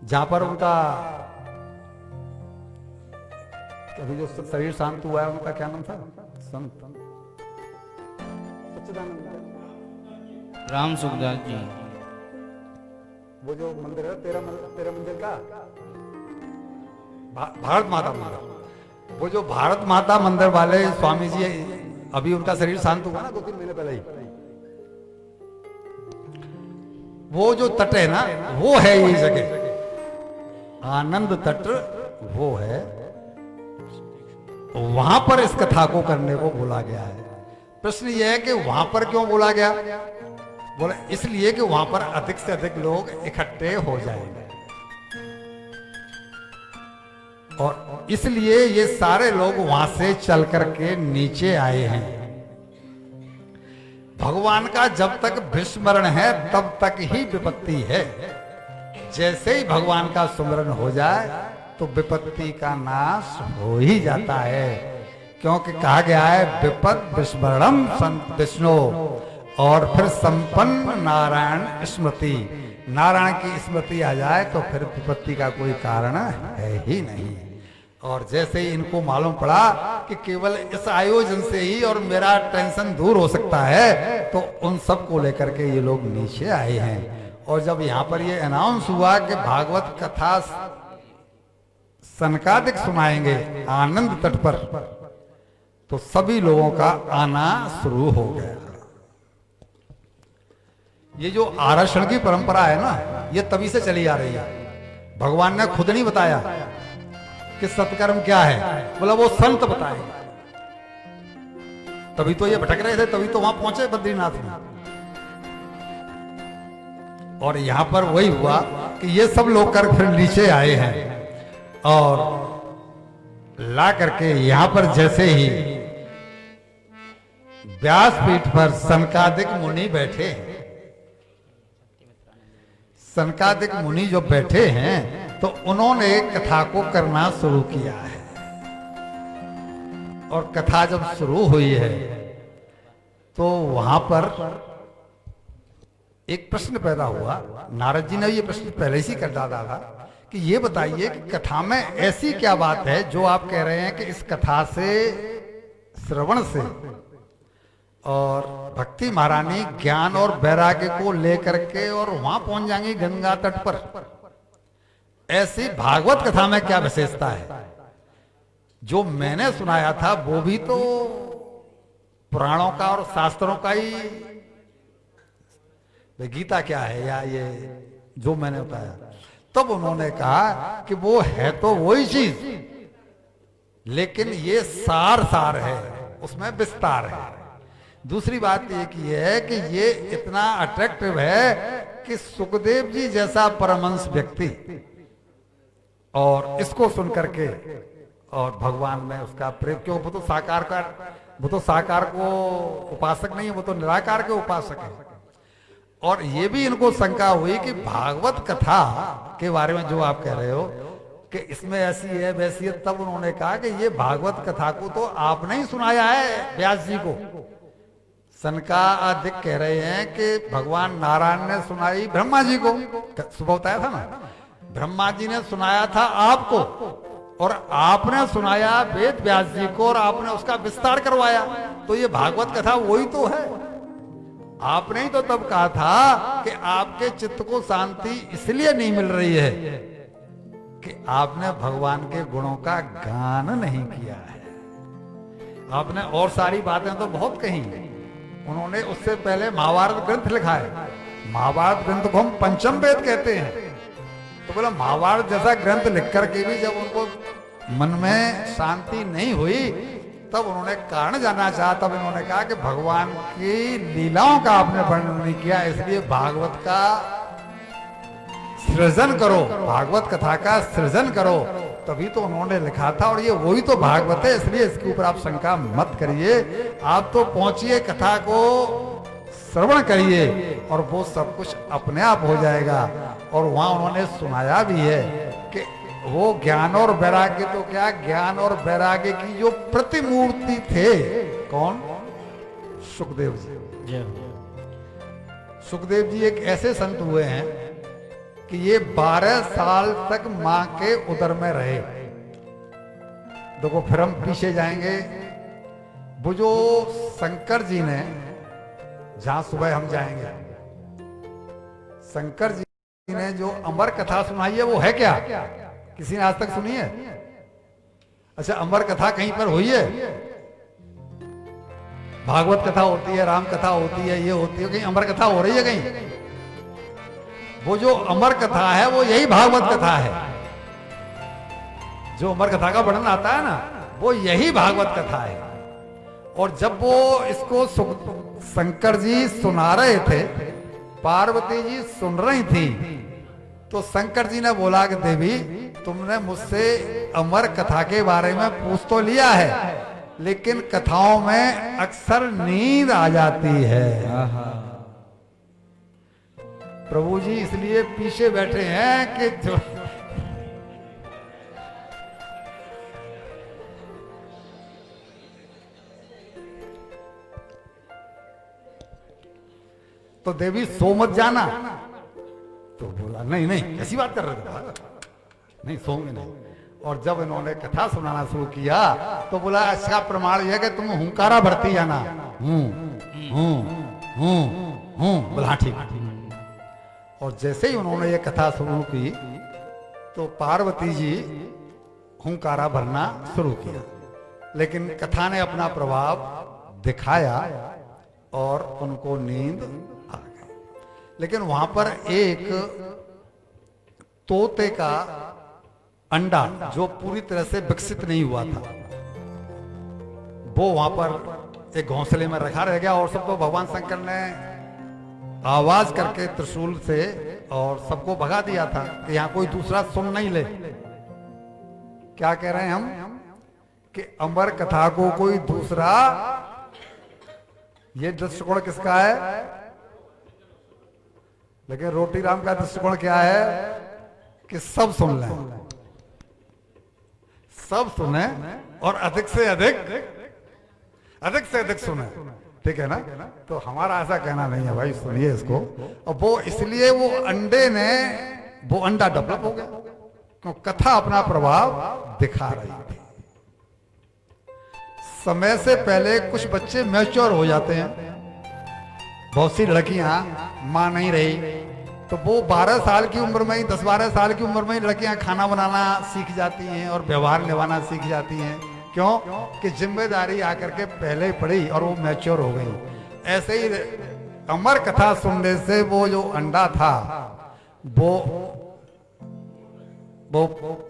जहां पर उनका अभी जो शरीर शांत हुआ है उनका क्या नाम था? संत राम सुखदास जी। वो जो मंदिर है तेरा मंदिर का भारत माता मंदिर, वो जो भारत माता मंदिर वाले स्वामी जी, अभी उनका शरीर शांत हुआ ना 2-3 महीने पहले ही। वो जो तट है ना वो है ये जगह, आनंद तट वो है। वहां पर इस कथा को करने को बोला गया है। प्रश्न ये है कि वहां पर क्यों बोला गया? बोले इसलिए कि वहां पर अधिक से अधिक लोग इकट्ठे हो जाएंगे और इसलिए ये सारे लोग वहां से चल करके नीचे आए हैं। भगवान का जब तक विस्मरण है तब तक ही विपत्ति है। जैसे ही भगवान का सुमरण हो जाए तो विपत्ति का नाश हो ही जाता है, क्योंकि कहा गया है विपद विस्मरणम संत विष्णु। और फिर संपन्न नारायण स्मृति, नारायण की स्मृति आ जाए तो फिर विपत्ति का कोई कारण है ही नहीं। और जैसे ही इनको मालूम पड़ा कि केवल इस आयोजन से ही और मेरा टेंशन दूर हो सकता है, तो उन सब को लेकर के ये लोग नीचे आए हैं। और जब यहाँ पर ये अनाउंस हुआ कि भागवत कथा सनकादिक सुनाएंगे आनंद तट पर, तो सभी लोगों का आना शुरू हो गया। ये जो आरक्षण की परंपरा है ना, ये तभी से चली आ रही है। भगवान ने खुद नहीं बताया कि सत्कर्म क्या है, बोला वो संत बताएंगे। तभी तो ये भटक रहे थे, तभी तो वहां पहुंचे बद्रीनाथ में। और यहां पर वही हुआ कि ये सब लोग कर फिर नीचे आए हैं और ला करके यहां पर जैसे ही व्यासपीठ पर सनकादिक मुनि बैठे हैं, सनकादिक मुनि जो बैठे हैं तो उन्होंने कथा को करना शुरू किया है। और कथा जब शुरू हुई है तो वहां पर एक प्रश्न पैदा हुआ। नारद जी ने ये प्रश्न पहले ही कर डाला था कि ये बताइए कि कथा में ऐसी क्या बात है जो आप कह रहे हैं कि इस कथा से, श्रवण से और भक्ति महारानी ज्ञान और वैराग्य को लेकर के और वहां पहुंच जाएंगी गंगा तट पर। ऐसी भागवत कथा में क्या विशेषता है? जो मैंने सुनाया था वो भी तो पुराणों का और शास्त्रों का ही, गीता क्या है या ये जो मैंने बताया। तब उन्होंने कहा कि वो है तो वही चीज, लेकिन ये सार सार है, उसमें विस्तार है। दूसरी बात एक ये है कि ये इतना अट्रैक्टिव है कि सुखदेव जी जैसा परमहंस व्यक्ति और इसको सुन करके और भगवान में उसका प्रेम, क्यों वो तो साकार का, वो तो साकार को उपासक नहीं है, वो तो निराकार के उपासक है। और ये भी इनको शंका हुई कि भागवत कथा के बारे में जो आप कह रहे हो कि इसमें ऐसी है वैसी है, तब उन्होंने कहा कि ये भागवत कथा को तो आपने ही सुनाया है व्यास जी को। सनकादिक कह रहे हैं कि भगवान नारायण ने सुनाई ब्रह्मा जी को, सुबह बताया था ना, ब्रह्मा जी ने सुनाया था आपको और आपने सुनाया वेद व्यास जी को और आपने उसका विस्तार करवाया। तो ये भागवत कथा वही तो है। आपने ही तो तब कहा था कि आपके चित्त को शांति इसलिए नहीं मिल रही है कि आपने भगवान के गुणों का गान नहीं किया है। आपने और सारी बातें तो बहुत कही, उन्होंने उससे पहले महाभारत ग्रंथ लिखा है। महाभारत ग्रंथ को हम पंचम वेद कहते हैं। तो बोला महाभारत जैसा ग्रंथ लिख करके भी जब उनको मन में शांति नहीं हुई, तब उन्होंने कारण जानना चाहा। तब इन्होंने कहा कि भगवान की लीलाओं का आपने वर्णन नहीं किया, इसलिए भागवत का सृजन करो, भागवत कथा का सृजन करो। तभी तो उन्होंने लिखा था और ये वही तो भागवत है, इसलिए इसके ऊपर आप शंका मत करिए। आप तो पहुंचिए, कथा को श्रवण करिए और वो सब कुछ अपने आप हो जाएगा। और वहां उन्होंने सुनाया भी है कि वो ज्ञान और वैराग्य, तो क्या ज्ञान और वैराग्य की जो प्रतिमूर्ति थे, कौन? सुखदेव जी। सुखदेव जी एक ऐसे संत हुए हैं कि ये 12 साल तक मां के उदर में रहे। देखो फिर हम पीछे जाएंगे, वो जो शंकर जी ने, जहां सुबह हम जाएंगे, शंकर जी ने जो अमर कथा सुनाई है वो है क्या? किसी ने आज तक सुनी है? अच्छा, अमर कथा कहीं पर हुई है? भागवत कथा होती है, राम कथा होती है, ये होती है, कहीं अमर कथा हो रही है कहीं? वो जो अमर कथा है वो यही भागवत कथा है। जो अमर कथा का वर्णन आता है ना, वो यही भागवत कथा है। और जब वो इसको शंकर जी सुना रहे थे, पार्वती जी सुन रही थी, तो शंकर जी ने बोला कि देवी, तुमने मुझसे अमर कथा के बारे में पूछ तो लिया है, लेकिन कथाओं में अक्सर नींद आ जाती है। प्रभु जी इसलिए पीछे बैठे हैं कि जो तो देवी सो मत जाना। तो बोला नहीं नहीं, कैसी बात कर रहे थे, नहीं सोंगे नहीं। और जब इन्होंने कथा सुनाना शुरू किया तो बोला इसका प्रमाण यह कि तुम हुंकारा भरती जाना। बोला हाँ ठीक। और जैसे ही उन्होंने ये कथा शुरू की तो पार्वती जी हुंकारा भरना शुरू किया, लेकिन कथा ने अपना प्रभाव दिखाया और उनको नींद आ गई। लेकिन वहां पर एक तोते का अंडा जो पूरी तरह से विकसित नहीं हुआ था, वो वहां पर एक घोंसले में रखा रह गया। और सब तो भगवान शंकर ने आवाज करके त्रिशूल से और सबको भगा दिया था कि यहां कोई दूसरा सुन नहीं ले। क्या कह रहे हैं हम कि अमर कथा को कोई दूसरा, ये दृष्टिकोण किसका है? लेकिन रोटी राम का दृष्टिकोण क्या है कि सब सुन लें, सब सुने और अधिक से अधिक सुने, ठीक है ना? तो हमारा ऐसा कहना नहीं है भाई, सुनिए इसको। और वो इसलिए वो अंडे ने वो अंडा डेवलप हो गया क्योंकि कथा अपना प्रभाव दिखा रही थी। समय से पहले कुछ बच्चे मैच्योर हो जाते हैं। बहुत सी लड़कियां मां नहीं रही तो वो 12 साल की उम्र में ही, 10-12 साल की उम्र में ही लड़कियां खाना बनाना सीख जाती हैं और व्यवहार निभाना सीख जाती हैं। क्यों कि जिम्मेदारी आकर के पहले ही पड़ी और वो मैच्योर हो गई। ऐसे ही अमर कथा सुनने से वो जो अंडा था वो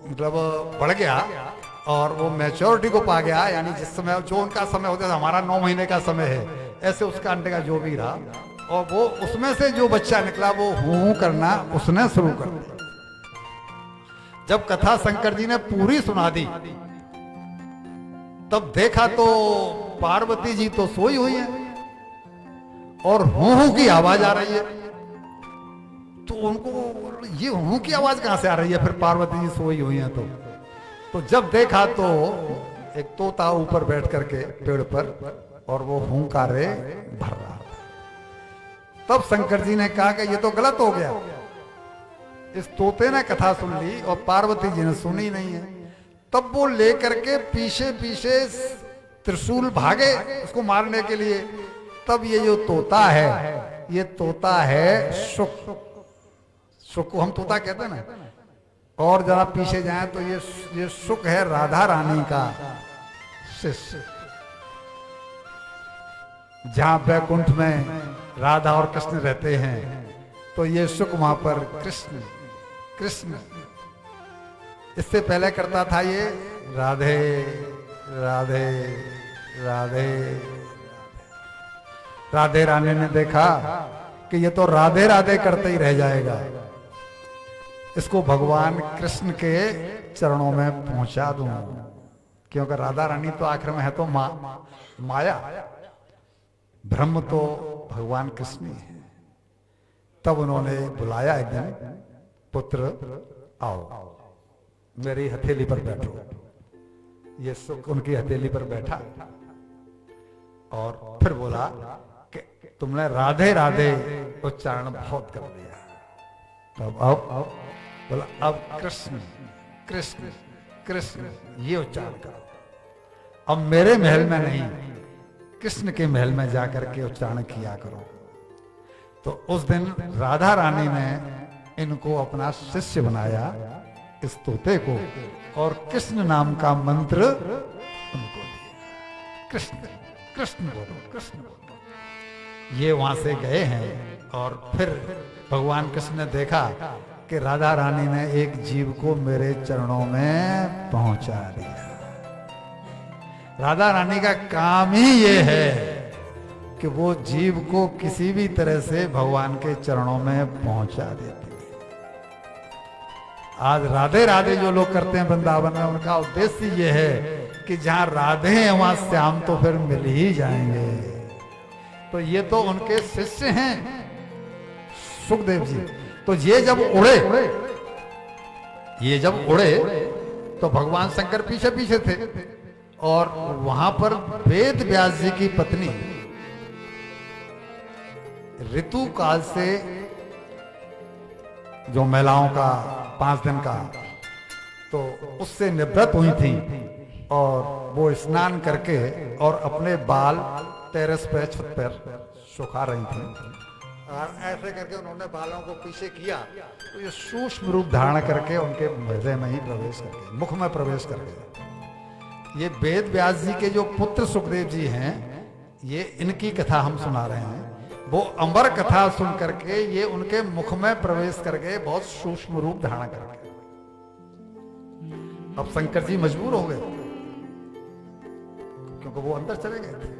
मतलब बढ़ गया और वो मैच्योरिटी को पा गया। यानी जिस समय जो उनका समय होता था, हमारा 9 महीने का समय है, ऐसे उसका अंडे का जो भी रहा, और वो उसमें से जो बच्चा निकला वो हूं करना उसने शुरू कर दिया। जब कथा शंकर जी ने पूरी सुना दी तब देखा तो पार्वती जी तो सोई हुई है और हूं की आवाज आ रही है। तो उनको ये हूं की आवाज कहां से आ रही है? फिर पार्वती जी सोई हुई हैं तो जब देखा तो एक तोता ऊपर बैठ करके पेड़ पर और वो हुंकारे भर रहा। तब शंकर जी ने कहा कि ये तो गलत हो गया। इस तोते ने कथा सुन ली और पार्वती जी ने सुनी नहीं है। तब वो लेकर के पीछे पीछे त्रिशूल भागे उसको मारने के लिए। तब ये जो तोता है, ये तोता है शुक। शुक को हम तोता कहते हैं ना। और जरा पीछे जाएं तो ये शुक है राधा रानी का शिष्य। जहां बैकुंठ में राधा और कृष्ण रहते हैं तो ये शुक वहां पर कृष्ण इससे पहले करता था ये राधे राधे राधे। राधे रानी ने देखा कि ये तो राधे राधे करते ही रह जाएगा, इसको भगवान कृष्ण के चरणों में पहुंचा दूं। क्योंकि राधा रानी तो आखिर में है तो माया, ब्रह्म तो भगवान कृष्ण ही है। तब उन्होंने बुलाया एक दिन, पुत्र आओ मेरी हथेली पर बैठो। ये सुख उनकी हथेली पर बैठा और फिर बोला कि तुमने राधे राधे उच्चारण बहुत कर दिया, तब अब बोला अब कृष्ण कृष्ण कृष्ण ये उच्चारण करो। अब मेरे महल में नहीं, कृष्ण के महल में जाकर के उच्चारण किया करो। तो उस दिन राधा रानी ने इनको अपना शिष्य बनाया, इस तोते को, और कृष्ण नाम का मंत्र उनको दिया। कृष्ण कृष्ण बोलो, कृष्ण बोलो। ये वहां से गए हैं और फिर भगवान कृष्ण ने देखा कि राधा रानी ने एक जीव को मेरे चरणों में पहुंचा दिया। राधा रानी का काम ही ये है कि वो जीव को किसी भी तरह से भगवान के चरणों में पहुंचा देती है। आज राधे राधे जो लोग करते हैं वृंदावन में, उनका उद्देश्य ये है कि जहां राधे हैं वहां श्याम तो फिर मिल ही जाएंगे। तो ये तो उनके शिष्य हैं सुखदेव जी। तो ये जब उड़े तो भगवान शंकर पीछे पीछे थे और वहां पर वेद व्यास जी की पत्नी ऋतु काल से जो महिलाओं का 5 दिन का, तो उससे निवृत्त हुई थी और वो स्नान करके और अपने बाल टेरेस पे छत पर सुखा रही थी। और ऐसे करके उन्होंने बालों को पीछे किया तो ये सूक्ष्म रूप धारण करके उनके हृदय में ही प्रवेश करके, मुख में प्रवेश करके, ये वेद व्यास जी के जो पुत्र सुखदेव जी हैं, ये इनकी कथा हम सुना रहे हैं। वो अमर कथा सुन करके ये उनके मुख में प्रवेश करके बहुत सूक्ष्म रूप धारण करके, अब शंकर जी मजबूर हो गए क्योंकि वो अंदर चले गए थे।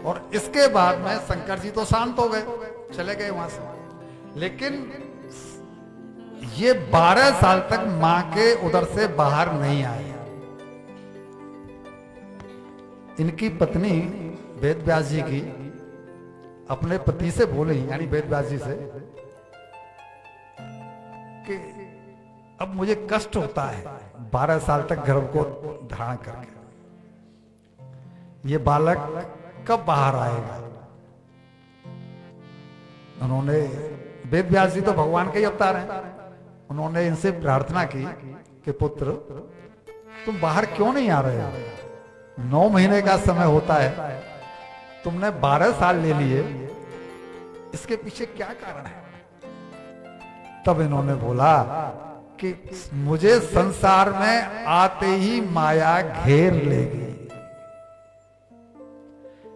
और इसके बाद में शंकर जी तो शांत हो गए, चले गए वहां से। लेकिन ये 12 साल तक मां के उदर से बाहर नहीं आए। इनकी पत्नी वेद व्यास जी की अपने पति से बोली, यानी वेद व्यास जी से, कि अब मुझे कष्ट होता है 12 साल तक गर्भ को धारण करके, ये बालक कब बाहर आएगा। उन्होंने, वेद व्यास जी तो भगवान के ही अवतार हैं, उन्होंने इनसे प्रार्थना की कि पुत्र तुम बाहर क्यों नहीं आ रहे हो, 9 महीने का समय होता है, तुमने 12 साल ले लिए, इसके पीछे क्या कारण है। तब इन्होंने बोला कि मुझे संसार में आते ही माया घेर लेगी।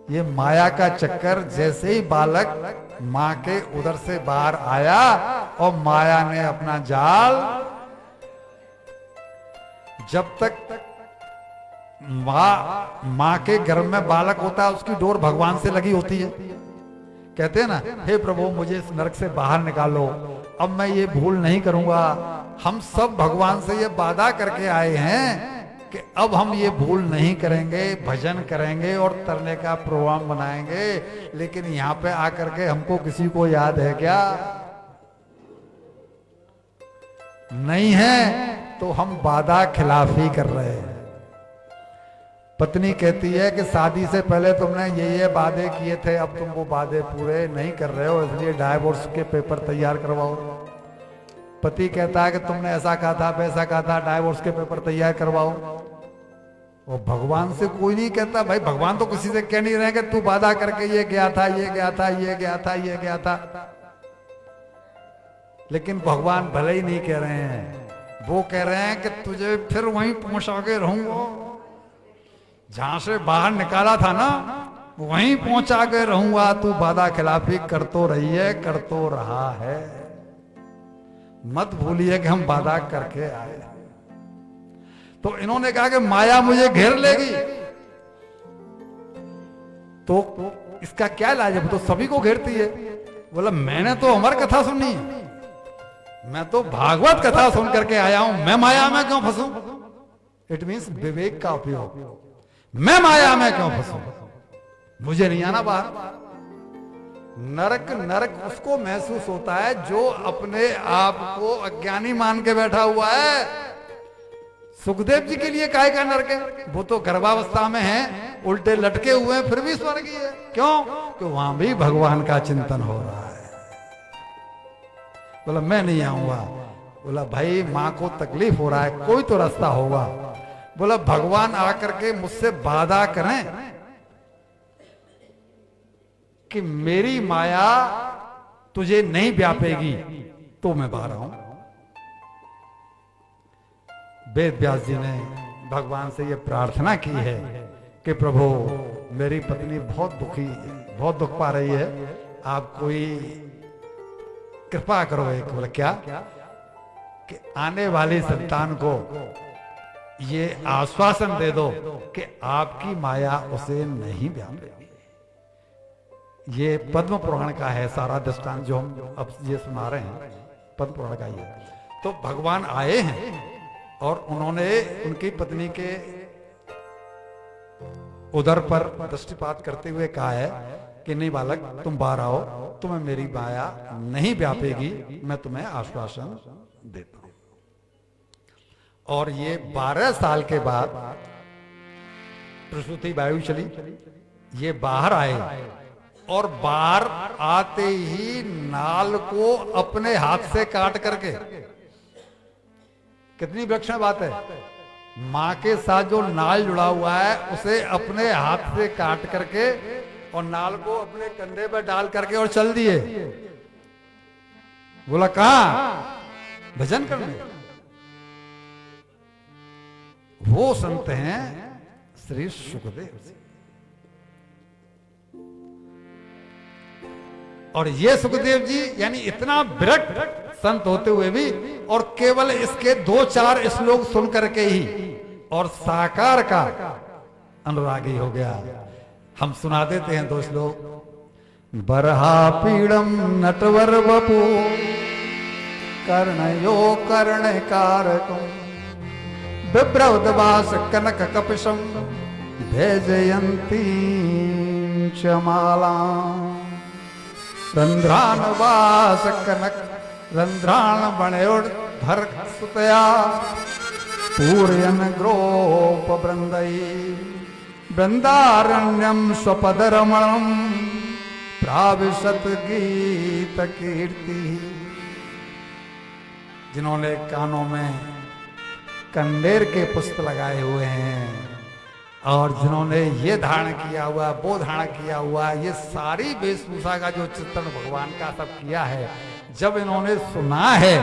ये माया का चक्कर, जैसे ही बालक मां के उदर से बाहर आया और माया ने अपना जाल, जब तक मां के गर्भ में बालक होता है उसकी डोर भगवान से लगी होती है। कहते हैं ना, हे प्रभु मुझे इस नरक से बाहर निकालो, अब मैं ये भूल नहीं करूंगा। हम सब भगवान से ये वादा करके आए हैं कि अब हम ये भूल नहीं करेंगे, भजन करेंगे और तरने का प्रोग्राम बनाएंगे। लेकिन यहां पे आकर के हमको किसी को याद है क्या? नहीं है, तो हम वादा खिलाफी कर रहे हैं। पत्नी कहती है कि शादी से पहले तुमने ये वादे किए थे, अब तुम वो वादे पूरे नहीं कर रहे हो, इसलिए डाइवोर्स के पेपर तैयार करवाओ। पति कहता है कि तुमने ऐसा कहा था, वैसा कहा था, डाइवोर्स के पेपर तैयार करवाओ। और भगवान से कोई नहीं कहता, भाई भगवान तो किसी से कह नहीं रहे कि तू वादा करके ये गया था, ये गया था, ये गया था, ये गया था। लेकिन भगवान भले ही नहीं कह रहे हैं, वो कह रहे हैं कि तुझे फिर वहीं पहुंचा के रहूंगा, जहां से बाहर निकाला था ना वहीं पहुंचा के रहूंगा। तू वादा खिलाफी कर तो रही है, कर तो रहा है, मत भूलिए कि हम वादा करके आए। तो इन्होंने कहा कि माया मुझे घेर लेगी, तो इसका क्या इलाज है? तो सभी को घेरती है। बोला मैंने तो अमर कथा सुनी, मैं तो भागवत कथा सुन करके आया हूं, मैं माया में क्यों फंसूं? इट मीन्स विवेक का उपयोग। मैं माया में क्यों फंसूं? मुझे नहीं आना बाहर। नरक नरक उसको महसूस होता है जो अपने आप को अज्ञानी मान के बैठा हुआ है। सुखदेव जी के लिए काहे का नरक है? वो तो गर्भावस्था में है, उल्टे लटके हुए हैं, फिर भी स्वर्गीय है। क्यों? कि वहां भी भगवान का चिंतन हो रहा है। बोला मैं नहीं आऊंगा। बोला भाई मां को तकलीफ हो रहा है, कोई तो रास्ता होगा। बोला भगवान आकर के मुझसे वादा करें कि मेरी माया तुझे नहीं व्यापेगी, तो मैं बाहर आऊं। वेद व्यास जी ने भगवान से यह प्रार्थना की है कि प्रभु मेरी पत्नी बहुत दुखी, बहुत दुख पा रही है, आप कोई कृपा करो। एक बोला क्या? कि आने वाली संतान को ये आश्वासन दे दो कि आपकी माया उसे नहीं व्यापेगी। ये पद्म पुराण का है सारा दृष्टांत जो हम अब ये सुना रहे हैं, पद्म पुराण का ये। तो भगवान आए हैं और उन्होंने उनकी पत्नी के उदर पर दृष्टिपात करते हुए कहा है कि नहीं बालक तुम बाहर आओ, तुम्हें मेरी माया नहीं व्यापेगी, मैं तुम्हें आश्वासन देता हूं। और ये 12 साल के बाद प्रसूति वायु चली, ये बाहर आए और बाहर आते ही नाल को अपने हाथ से काट करके, कितनी विलक्षण बात है, मां के साथ जो नाल जुड़ा हुआ है उसे अपने हाथ से काट करके और नाल को अपने कंधे पर डाल करके और चल दिए। बोला कहां? भजन करने। वो संत हैं श्री सुखदेव जी। और ये सुखदेव जी यानी इतना विरक्त संत होते हुए भी और केवल इसके 2-4 श्लोक सुन करके ही और साकार का अनुरागी हो गया। हम सुना देते हैं 2 श्लोक। बरहा पीड़म नटवर बपू कर्णयो कर्णकारकम बिभ्रवदवास कनक कपिशम भेजयंती चमाला रंध्रान वास कनक रंध्रान बणयोर धर सुतया पूर्यन ग्रोप वृंदई वृंदारण्यम स्वपदरमणम प्राविशत गीत कीर्ति। जिन्होंने कानों में कंडेर के पुष्प लगाए हुए हैं और जिन्होंने ये धारण किया हुआ, वो धारण किया हुआ, ये सारी वेशभूषा का जो चित्रण भगवान का सब किया है, जब इन्होंने सुना है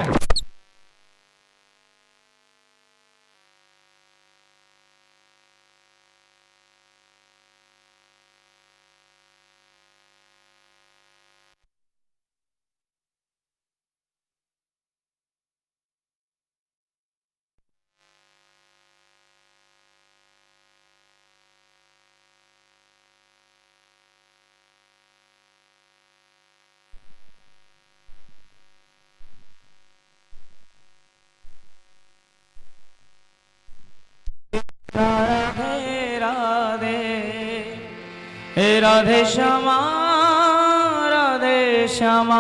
राधे राधे हे राधे श्यामा राधे श्यामा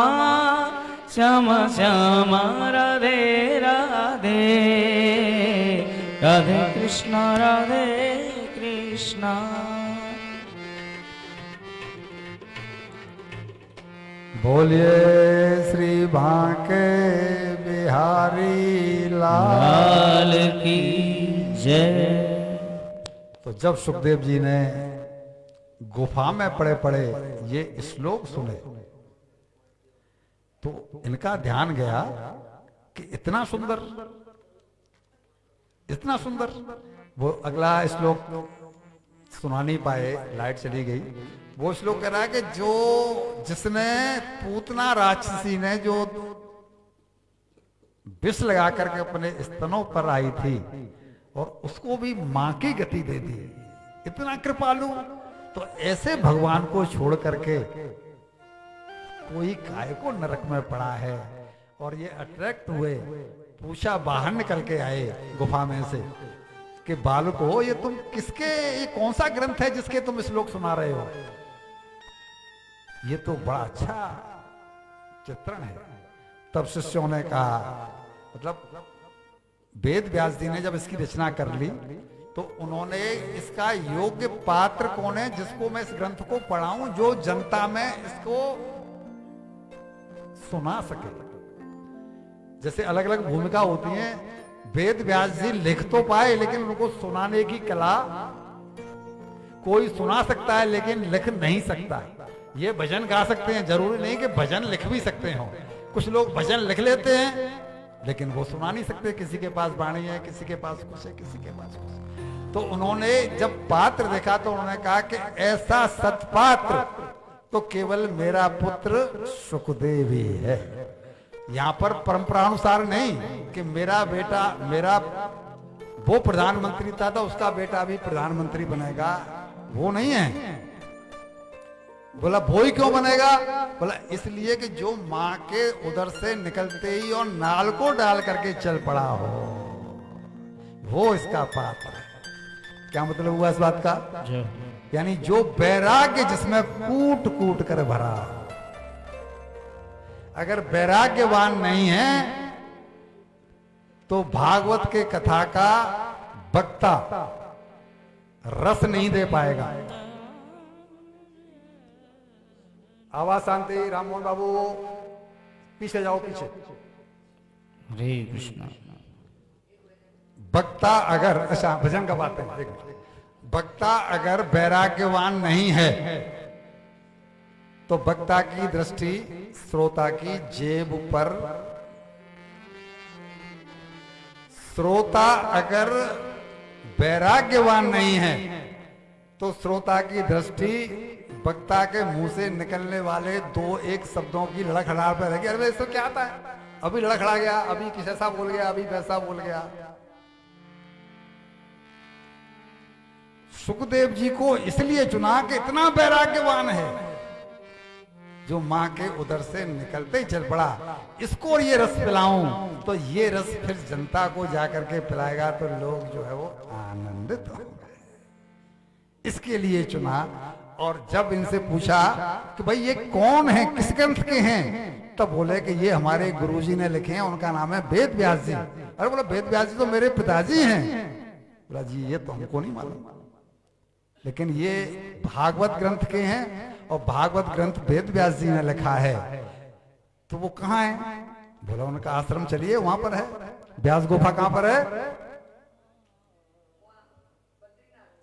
श्यामा श्यामा राधे राधे राधे कृष्णा बोलिए श्री बांके बिहारी लाल की जय। तो जब सुखदेव जी ने गुफा में पड़े पड़े ये श्लोक सुने तो इनका ध्यान गया कि इतना सुंदर, इतना सुंदर। वो अगला श्लोक सुना नहीं पाए, लाइट चली गई। वो श्लोक कह रहा है कि जो जिसने पूतना राक्षसी ने जो विष लगा करके अपने स्तनों पर आई थी और उसको भी मां की गति दे दी, इतना कृपालु। तो ऐसे भगवान को छोड़ करके कोई काय को नरक में पड़ा है। और ये अट्रैक्ट हुए, पूछा, बाहर निकल के आए गुफा में से कि बालको ये तुम किसके, ये कौन सा ग्रंथ है जिसके तुम श्लोक सुना रहे हो? ये तो बड़ा अच्छा चित्रण है। तब शिष्यों ने कहा, मतलब वेद व्यास जी ने जब इसकी रचना कर ली तो उन्होंने इसका योग्य पात्र कौन है जिसको मैं इस ग्रंथ को पढ़ाऊं, जो जनता में इसको सुना सके। जैसे अलग अलग भूमिका होती है, वेद व्यास जी लिख तो पाए लेकिन उनको सुनाने की कला, कोई सुना सकता है लेकिन लिख नहीं सकता। ये भजन गा सकते हैं, जरूरी नहीं कि भजन लिख भी सकते हो। कुछ लोग भजन लिख लेते हैं लेकिन वो सुना नहीं सकते। किसी के पास वाणी है, किसी के पास कुछ है, किसी के पास कुछ। तो उन्होंने जब पात्र देखा तो उन्होंने कहा कि ऐसा सत्पात्र तो केवल मेरा पुत्र सुखदेव ही है। यहां पर परंपरानुसार नहीं कि मेरा बेटा, मेरा वो प्रधानमंत्री था तो उसका बेटा भी प्रधानमंत्री बनेगा, वो नहीं है। बोला वो ही क्यों बनेगा? बोला इसलिए कि जो मां के उदर से निकलते ही और नाल को डाल करके चल पड़ा हो, वो इसका पात्र है। क्या मतलब हुआ इस बात का? यानी जो वैराग्य जिसमें कूट कूट कर भरा। अगर वैराग्यवान नहीं है तो भागवत के कथा का वक्ता रस नहीं दे पाएगा। आवाज शांति। राम मोहन बाबू पीछे जाओ, पीछे। हरे कृष्णा। वक्ता अगर, अच्छा भजन का बात है, वक्ता अगर वैराग्यवान नहीं है तो वक्ता की दृष्टि श्रोता की जेब पर, श्रोता अगर वैराग्यवान नहीं है तो श्रोता की दृष्टि वक्ता के मुंह से निकलने वाले दो एक शब्दों की लड़खड़ाहट पर रहेगी। अरे इसको क्या आता है, अभी लड़खड़ा गया, अभी किस ऐसा बोल गया, अभी वैसा बोल गया। सुखदेव जी को इसलिए चुना कि इतना वैराग्यवान है, जो मां के उदर से निकलते ही चल पड़ा, इसको ये रस पिलाऊं तो ये रस फिर जनता को जाकर के पिलाएगा तो लोग जो है वो आनंदित होंगे, इसके लिए चुना। और जब इनसे पूछा कि भाई ये कौन है, किस ग्रंथ के हैं, तब बोले कि ये हमारे गुरुजी ने लिखे हैं, उनका नाम है वेद व्यास जी। अरे बोला वेद व्यास जी तो मेरे पिताजी हैं। बोला जी ये तो हमको नहीं मालूम, लेकिन ये भागवत ग्रंथ के हैं और भागवत ग्रंथ वेद व्यास जी ने लिखा है। तो वो कहाँ है? बोला उनका आश्रम चलिए वहां पर है। व्यास गुफा कहां पर है?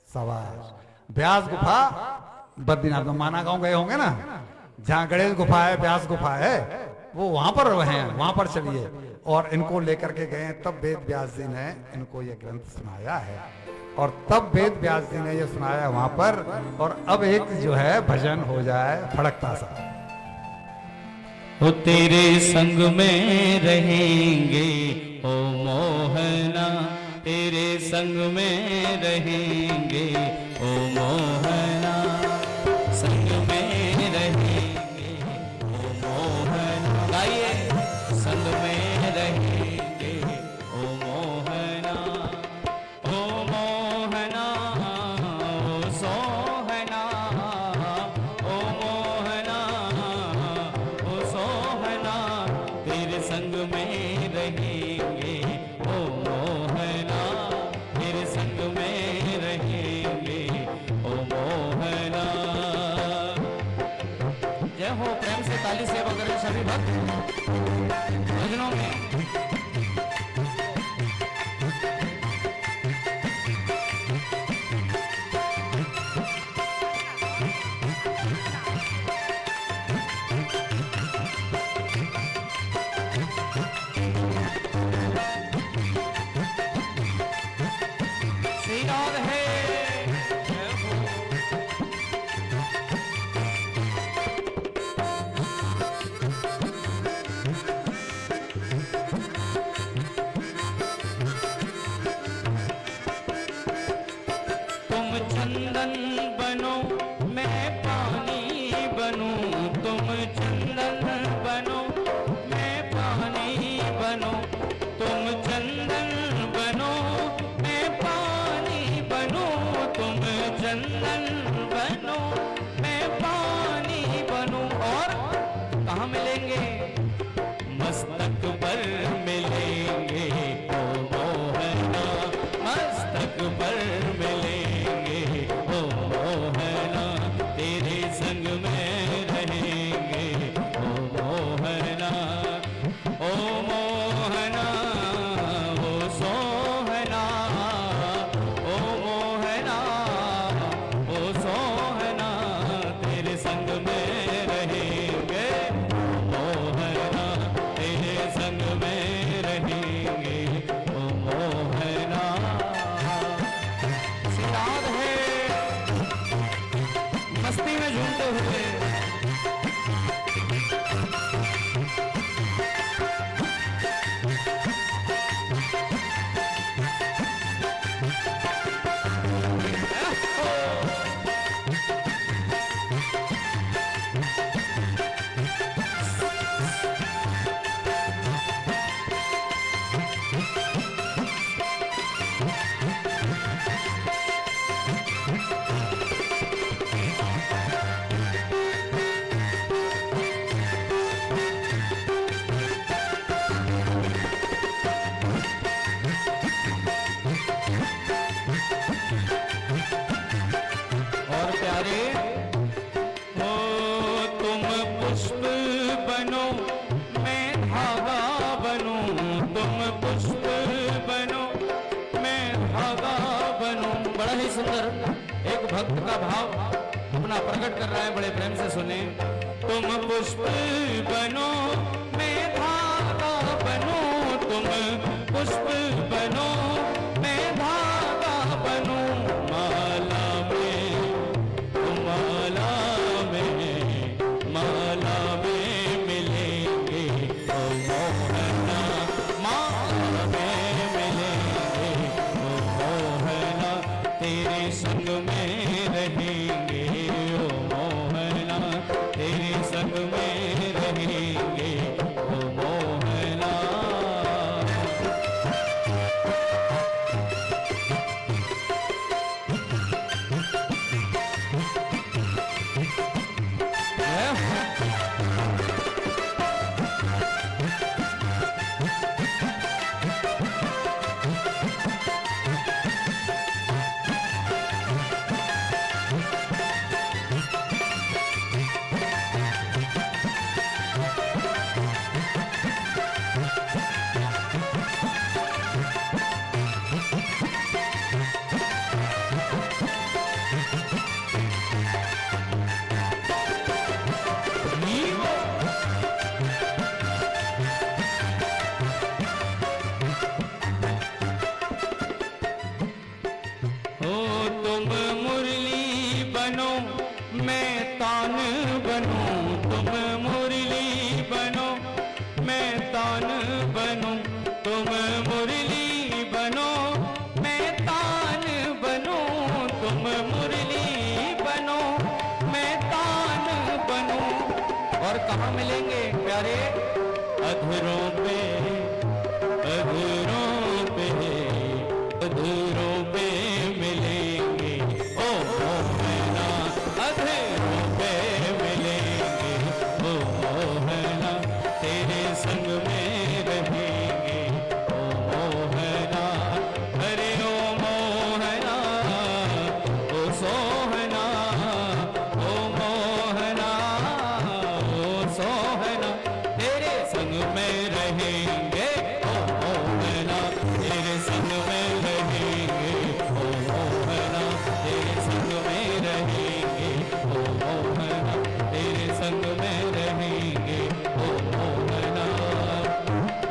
सवार व्यास गुफा बद्रीनाथ में, माना गांव गए होंगे ना, जहां गणेश गुफा है, व्यास गुफा है, वो वहां पर हैं, वहां पर चलिए। और इनको लेकर के गए, तब वेद व्यास जी ने इनको ये ग्रंथ सुनाया है, और तब वेद व्यास जी ने ये सुनाया वहां पर। और अब एक जो है भजन हो जाए फड़कता सा। वो तेरे संग में रहेंगे ओ मोहना, तेरे संग में रहेंगे ओ मोहना, संग में रहेंगे ओ मोहना। गाइए, संग में रहेंगे ओ मोहना, ओ मोहना, ओ सोहना, ओ मोहना, ओ सोहना, तेरे संग में रहेंगे ओ मोहना, तेरे संग में रहेंगे ओ मोहना। जय हो, प्रेम से ताली सेवा करें सभी भक्त भजनों में। श्री राधे जय हो। तुम चंदन बनो मैं पानी बनूं, तुम चंदन बनो मैं पानी बनूं, तुम चंदन बनो मैं पानी बनूं, तुम चंदन बनो मैं पानी बनूं। और कहाँ मिलेंगे? मस्तक पर मिलेंगे ओ मोहना, मस्तक पर मिलेंगे ओ मोहना, तेरे संग में रहेंगे ओ मोहना, ओ मोहना, ओ सोहना, ओ मोहना, ओ सोहना, तेरे संग में रहेंगे ओ मोहना, तेरे संग में तुम पुष्प बनो मैं धागा बनूं। बड़ा ही सुंदर एक भक्त का भाव अपना प्रकट कर रहा है, बड़े प्रेम से सुने। तुम पुष्प बनो मैं धागा बनूं, तुम पुष्प बनो मैं धागा बनूं। माला में माला में माला में मिलेंगे ओ मोहना, माला में मिलेंगे ओ मोहना, तेरे संग में रहेंगे ओ मोहना, तेरे संग में रहेंगे ओ मोहना। तुम मुरली बनो मैं तान बनूं, तुम मुरली बनो मैं तान बनूं, तुम मुरली बनो मैं तान बनूं, तुम मुरली बनो मैं तान बनूं। और कहाँ मिलेंगे प्यारे? अधरों पे अधरों पे अधरों पे मिलेंगे ओ मोहना, अधरों पे मिलेंगे ओ मोहना, तेरे संग में रहेंगे ओ मोहना। अरे ओ मोहना ओ सोहना, ओ मोहना ओ सोहना, तेरे संग में रहेंगे ओ मोहना, तेरे संग में रहेंगे ओ मोहना, तेरे संग में रहेंगे ओ मोहना, तेरे संग में रहेंगे ओ मोहना,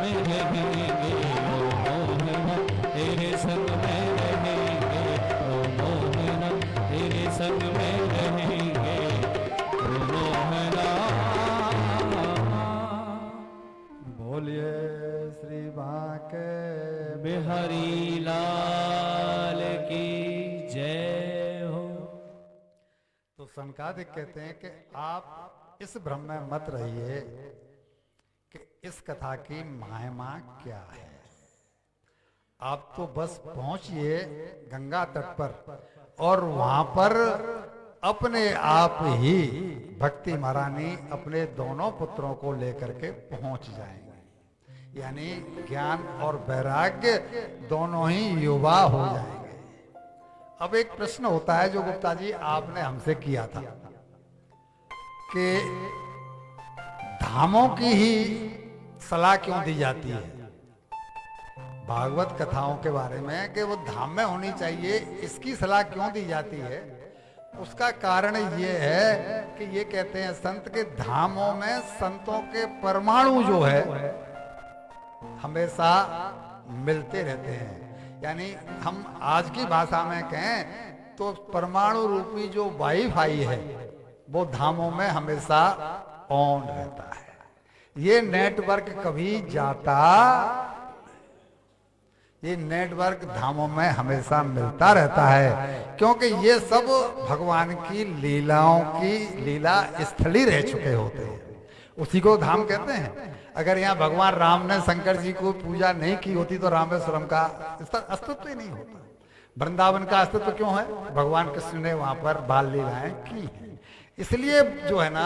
में रहेंगे ओ मोहना, तेरे संग में रहेंगे ओ मोहना, तेरे संग में रहेंगे ओ मोहना। बोलिए श्री बांके बिहारी लाल की जय हो। तो सनकादिक कहते हैं कि आप इस भ्रम में मत रहिए कि इस कथा की महिमा क्या है। आप तो बस पहुंचिए गंगा तट पर और वहां पर अपने आप ही भक्ति महारानी अपने दोनों पुत्रों को लेकर के पहुंच जाएंगे, यानी ज्ञान और वैराग्य दोनों ही युवा हो जाएंगे। अब एक प्रश्न होता है जो गुप्ता जी आपने हमसे किया था कि धामों की ही सलाह क्यों दी जाती है भागवत कथाओं के बारे में, कि वो धाम में होनी चाहिए, इसकी सलाह क्यों दी जाती है। उसका कारण ये है कि ये कहते हैं संत के धामों में संतों के परमाणु जो है हमेशा मिलते रहते हैं। यानी हम आज की भाषा में कहें तो परमाणु रूपी जो वाईफाई है वो धामों में हमेशा ऑन रहता है। ये नेटवर्क कभी जाता, ये नेटवर्क धामों में हमेशा मिलता रहता है, क्योंकि ये सब भगवान की लीलाओं की लीला स्थली रह चुके होते हैं, उसी को धाम कहते हैं। अगर यहाँ भगवान राम ने शंकर जी को पूजा नहीं की होती तो रामेश्वरम का अस्तित्व ही नहीं होता। वृंदावन का अस्तित्व क्यों है? भगवान कृष्ण ने वहां पर बाल लीलाएं की हैं, इसलिए जो है ना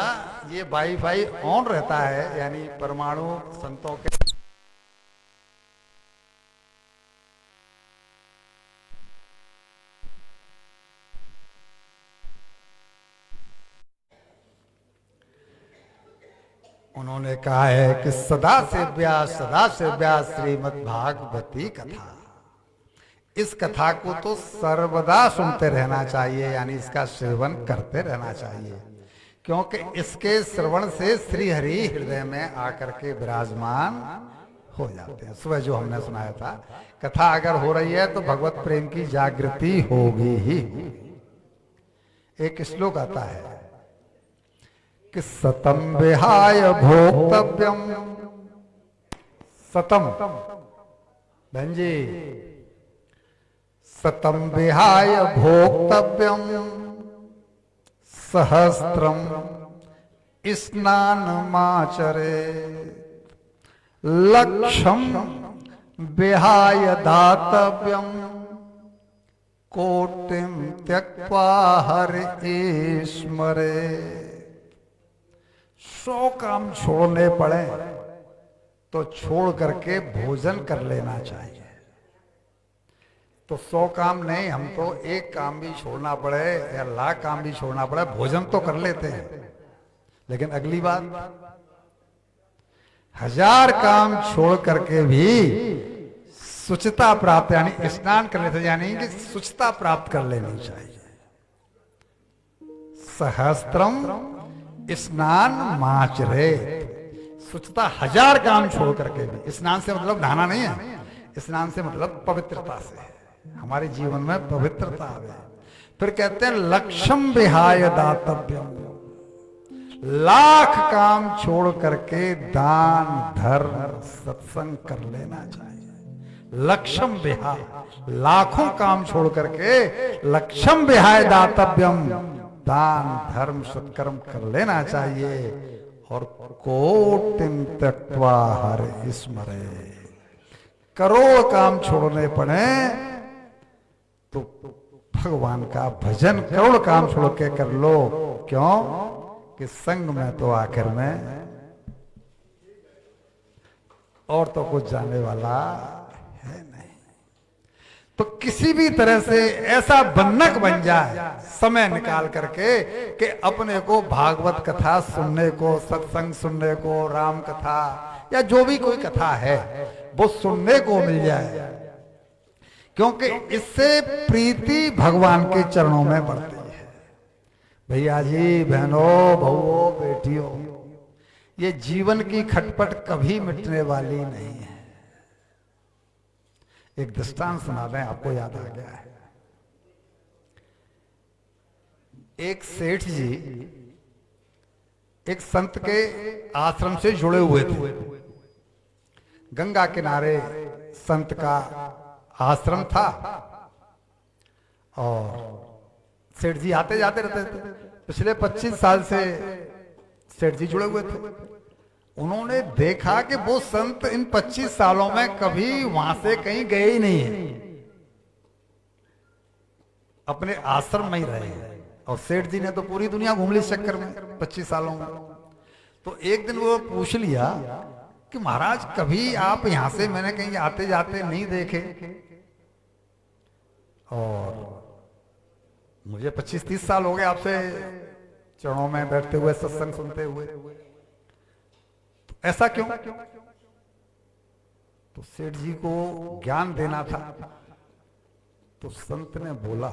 ये वाईफाई ऑन रहता है, यानी परमाणु संतों के उन्होंने कहा है कि सदा से व्यास श्रीमद् भागवती कथा, इस कथा को तो सर्वदा सुनते रहना चाहिए, यानी इसका सेवन करते रहना चाहिए, क्योंकि इसके श्रवण से श्री हरि हृदय में आकर के विराजमान हो जाते हैं। सुबह जो हमने सुनाया था, कथा अगर हो रही है तो भगवत प्रेम की जागृति होगी ही। एक श्लोक आता है कि सतम विहाय भोक्तव्यम, सतम बहन जी, सतम विहाय भोक्तव्यम सहस्त्रम स्नानमाचरे, लक्षम विहाय दातव्यम कोटिम त्यक्त्वा हरि स्मरे। 100 काम छोड़ने पड़े तो छोड़ करके भोजन कर लेना चाहिए। तो 100 काम नहीं, हम तो एक काम भी छोड़ना पड़े या लाख काम भी छोड़ना पड़े, भोजन तो कर लेते हैं। लेकिन अगली बात, 1000 काम छोड़ करके भी शुचिता प्राप्त, यानी स्नान कर लेते, यानी कि शुचिता प्राप्त कर लेनी चाहिए। सहस्त्रम स्नान माचरे, शुचिता 1000 काम छोड़ करके भी। स्नान से मतलब नहाना नहीं है, स्नान से मतलब पवित्रता से है, हमारे जीवन में पवित्रता आवे। फिर कहते हैं लक्षम विहाय दातव्यम, लाख काम छोड़ करके दान धर्म सत्संग कर लेना चाहिए। लक्षम विहाय, लाखों काम छोड़ करके लक्षम विहाय दातव्यम, दान धर्म सत्कर्म कर लेना चाहिए। और कोटिम त्यक्त्वा हरि स्मरे, करोड़ काम छोड़ने पड़े तो भगवान का भजन करोड़ काम छोड़ के कर लो। क्यों कि संग में तो आखिर में और तो कुछ जाने वाला है नहीं। तो किसी भी तरह से ऐसा बन्नक बन जाए समय निकाल करके कि अपने को भागवत कथा सुनने को, सत्संग सुनने को, राम कथा या जो भी कोई कथा है वो सुनने को मिल जाए, क्योंकि इससे प्रीति भगवान के चरणों में बढ़ती है। भैया जी, बहनों, बहुओं, बेटियों, ये जीवन की खटपट कभी मिटने वाली नहीं है। एक दृष्टांत सुना दें, आपको याद आ गया है। एक सेठ जी एक संत के आश्रम से जुड़े हुए थे। गंगा किनारे संत का आश्रम था और सेठ जी आते जाते रहते थे। पिछले 25 साल से सेठ जी जुड़े हुए थे। उन्होंने देखा कि वो संत इन 25 सालों में कभी वहां से कहीं गए ही नहीं है, अपने आश्रम में ही रहे हैं। और सेठ जी ने तो पूरी दुनिया घूम ली इस चक्कर में 25 सालों में। तो एक दिन वो पूछ लिया कि महाराज, कभी आप यहां से मैंने कहीं आते जाते नहीं देखे, और मुझे 25-30 साल हो गए आपसे चरणों में बैठते हुए, सत्संग सुनते हुए, तो ऐसा क्यों? तो सेठ जी को ज्ञान देना था। तो संत ने बोला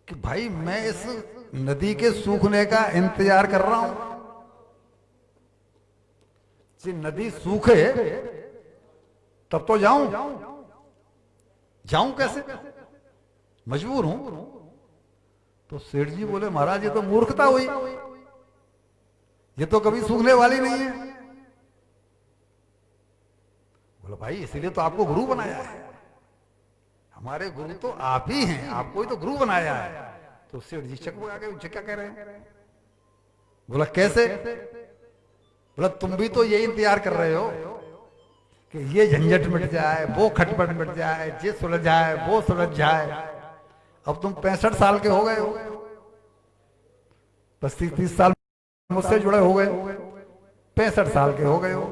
कि भाई, मैं इस नदी के सूखने का इंतजार कर रहा हूं। जी, नदी सूखे तब तो जाऊं कैसे? मजबूर हूं। तो सेठ जी बोले, महाराज ये तो मूर्खता हुई, ये तो कभी सूखने वाली नहीं है। बोला, भाई इसीलिए तो आपको गुरु बनाया है, हमारे गुरु तो आप ही हैं, आपको ही तो गुरु बनाया है। तो सेठ जी चकमका गए, क्या कह रहे हैं? बोला, कैसे? बोला, तुम भी तो यही इंतजार कर रहे हो कि ये झंझट मिट जाए, वो खटपट मिट जाए, ये सुलझ जाए, वो सुलझ जाए। अब तुम 65 साल के हो गए हो, 25-30 साल मुझसे जुड़े हो गए, 65 साल के हो गए हो,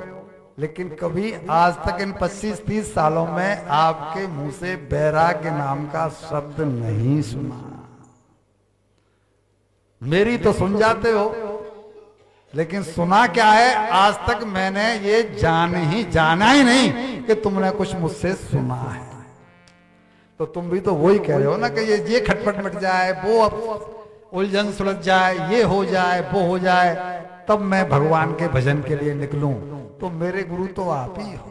लेकिन कभी आज तक इन 25-30 सालों में आपके मुंह से वैराग्य नाम का शब्द नहीं सुना। मेरी तो सुन जाते हो, लेकिन सुना क्या है, आज तक मैंने ये जाना ही नहीं कि तुमने कुछ मुझसे सुना है। तो तुम भी तो वही कह रहे हो ना कि ये खटपट मिट जाए, वो अब उलझन सुलझ जाए, ये हो जाए, वो हो जाए, तब मैं भगवान के भजन के लिए निकलूं। तो मेरे गुरु तो आप ही हो।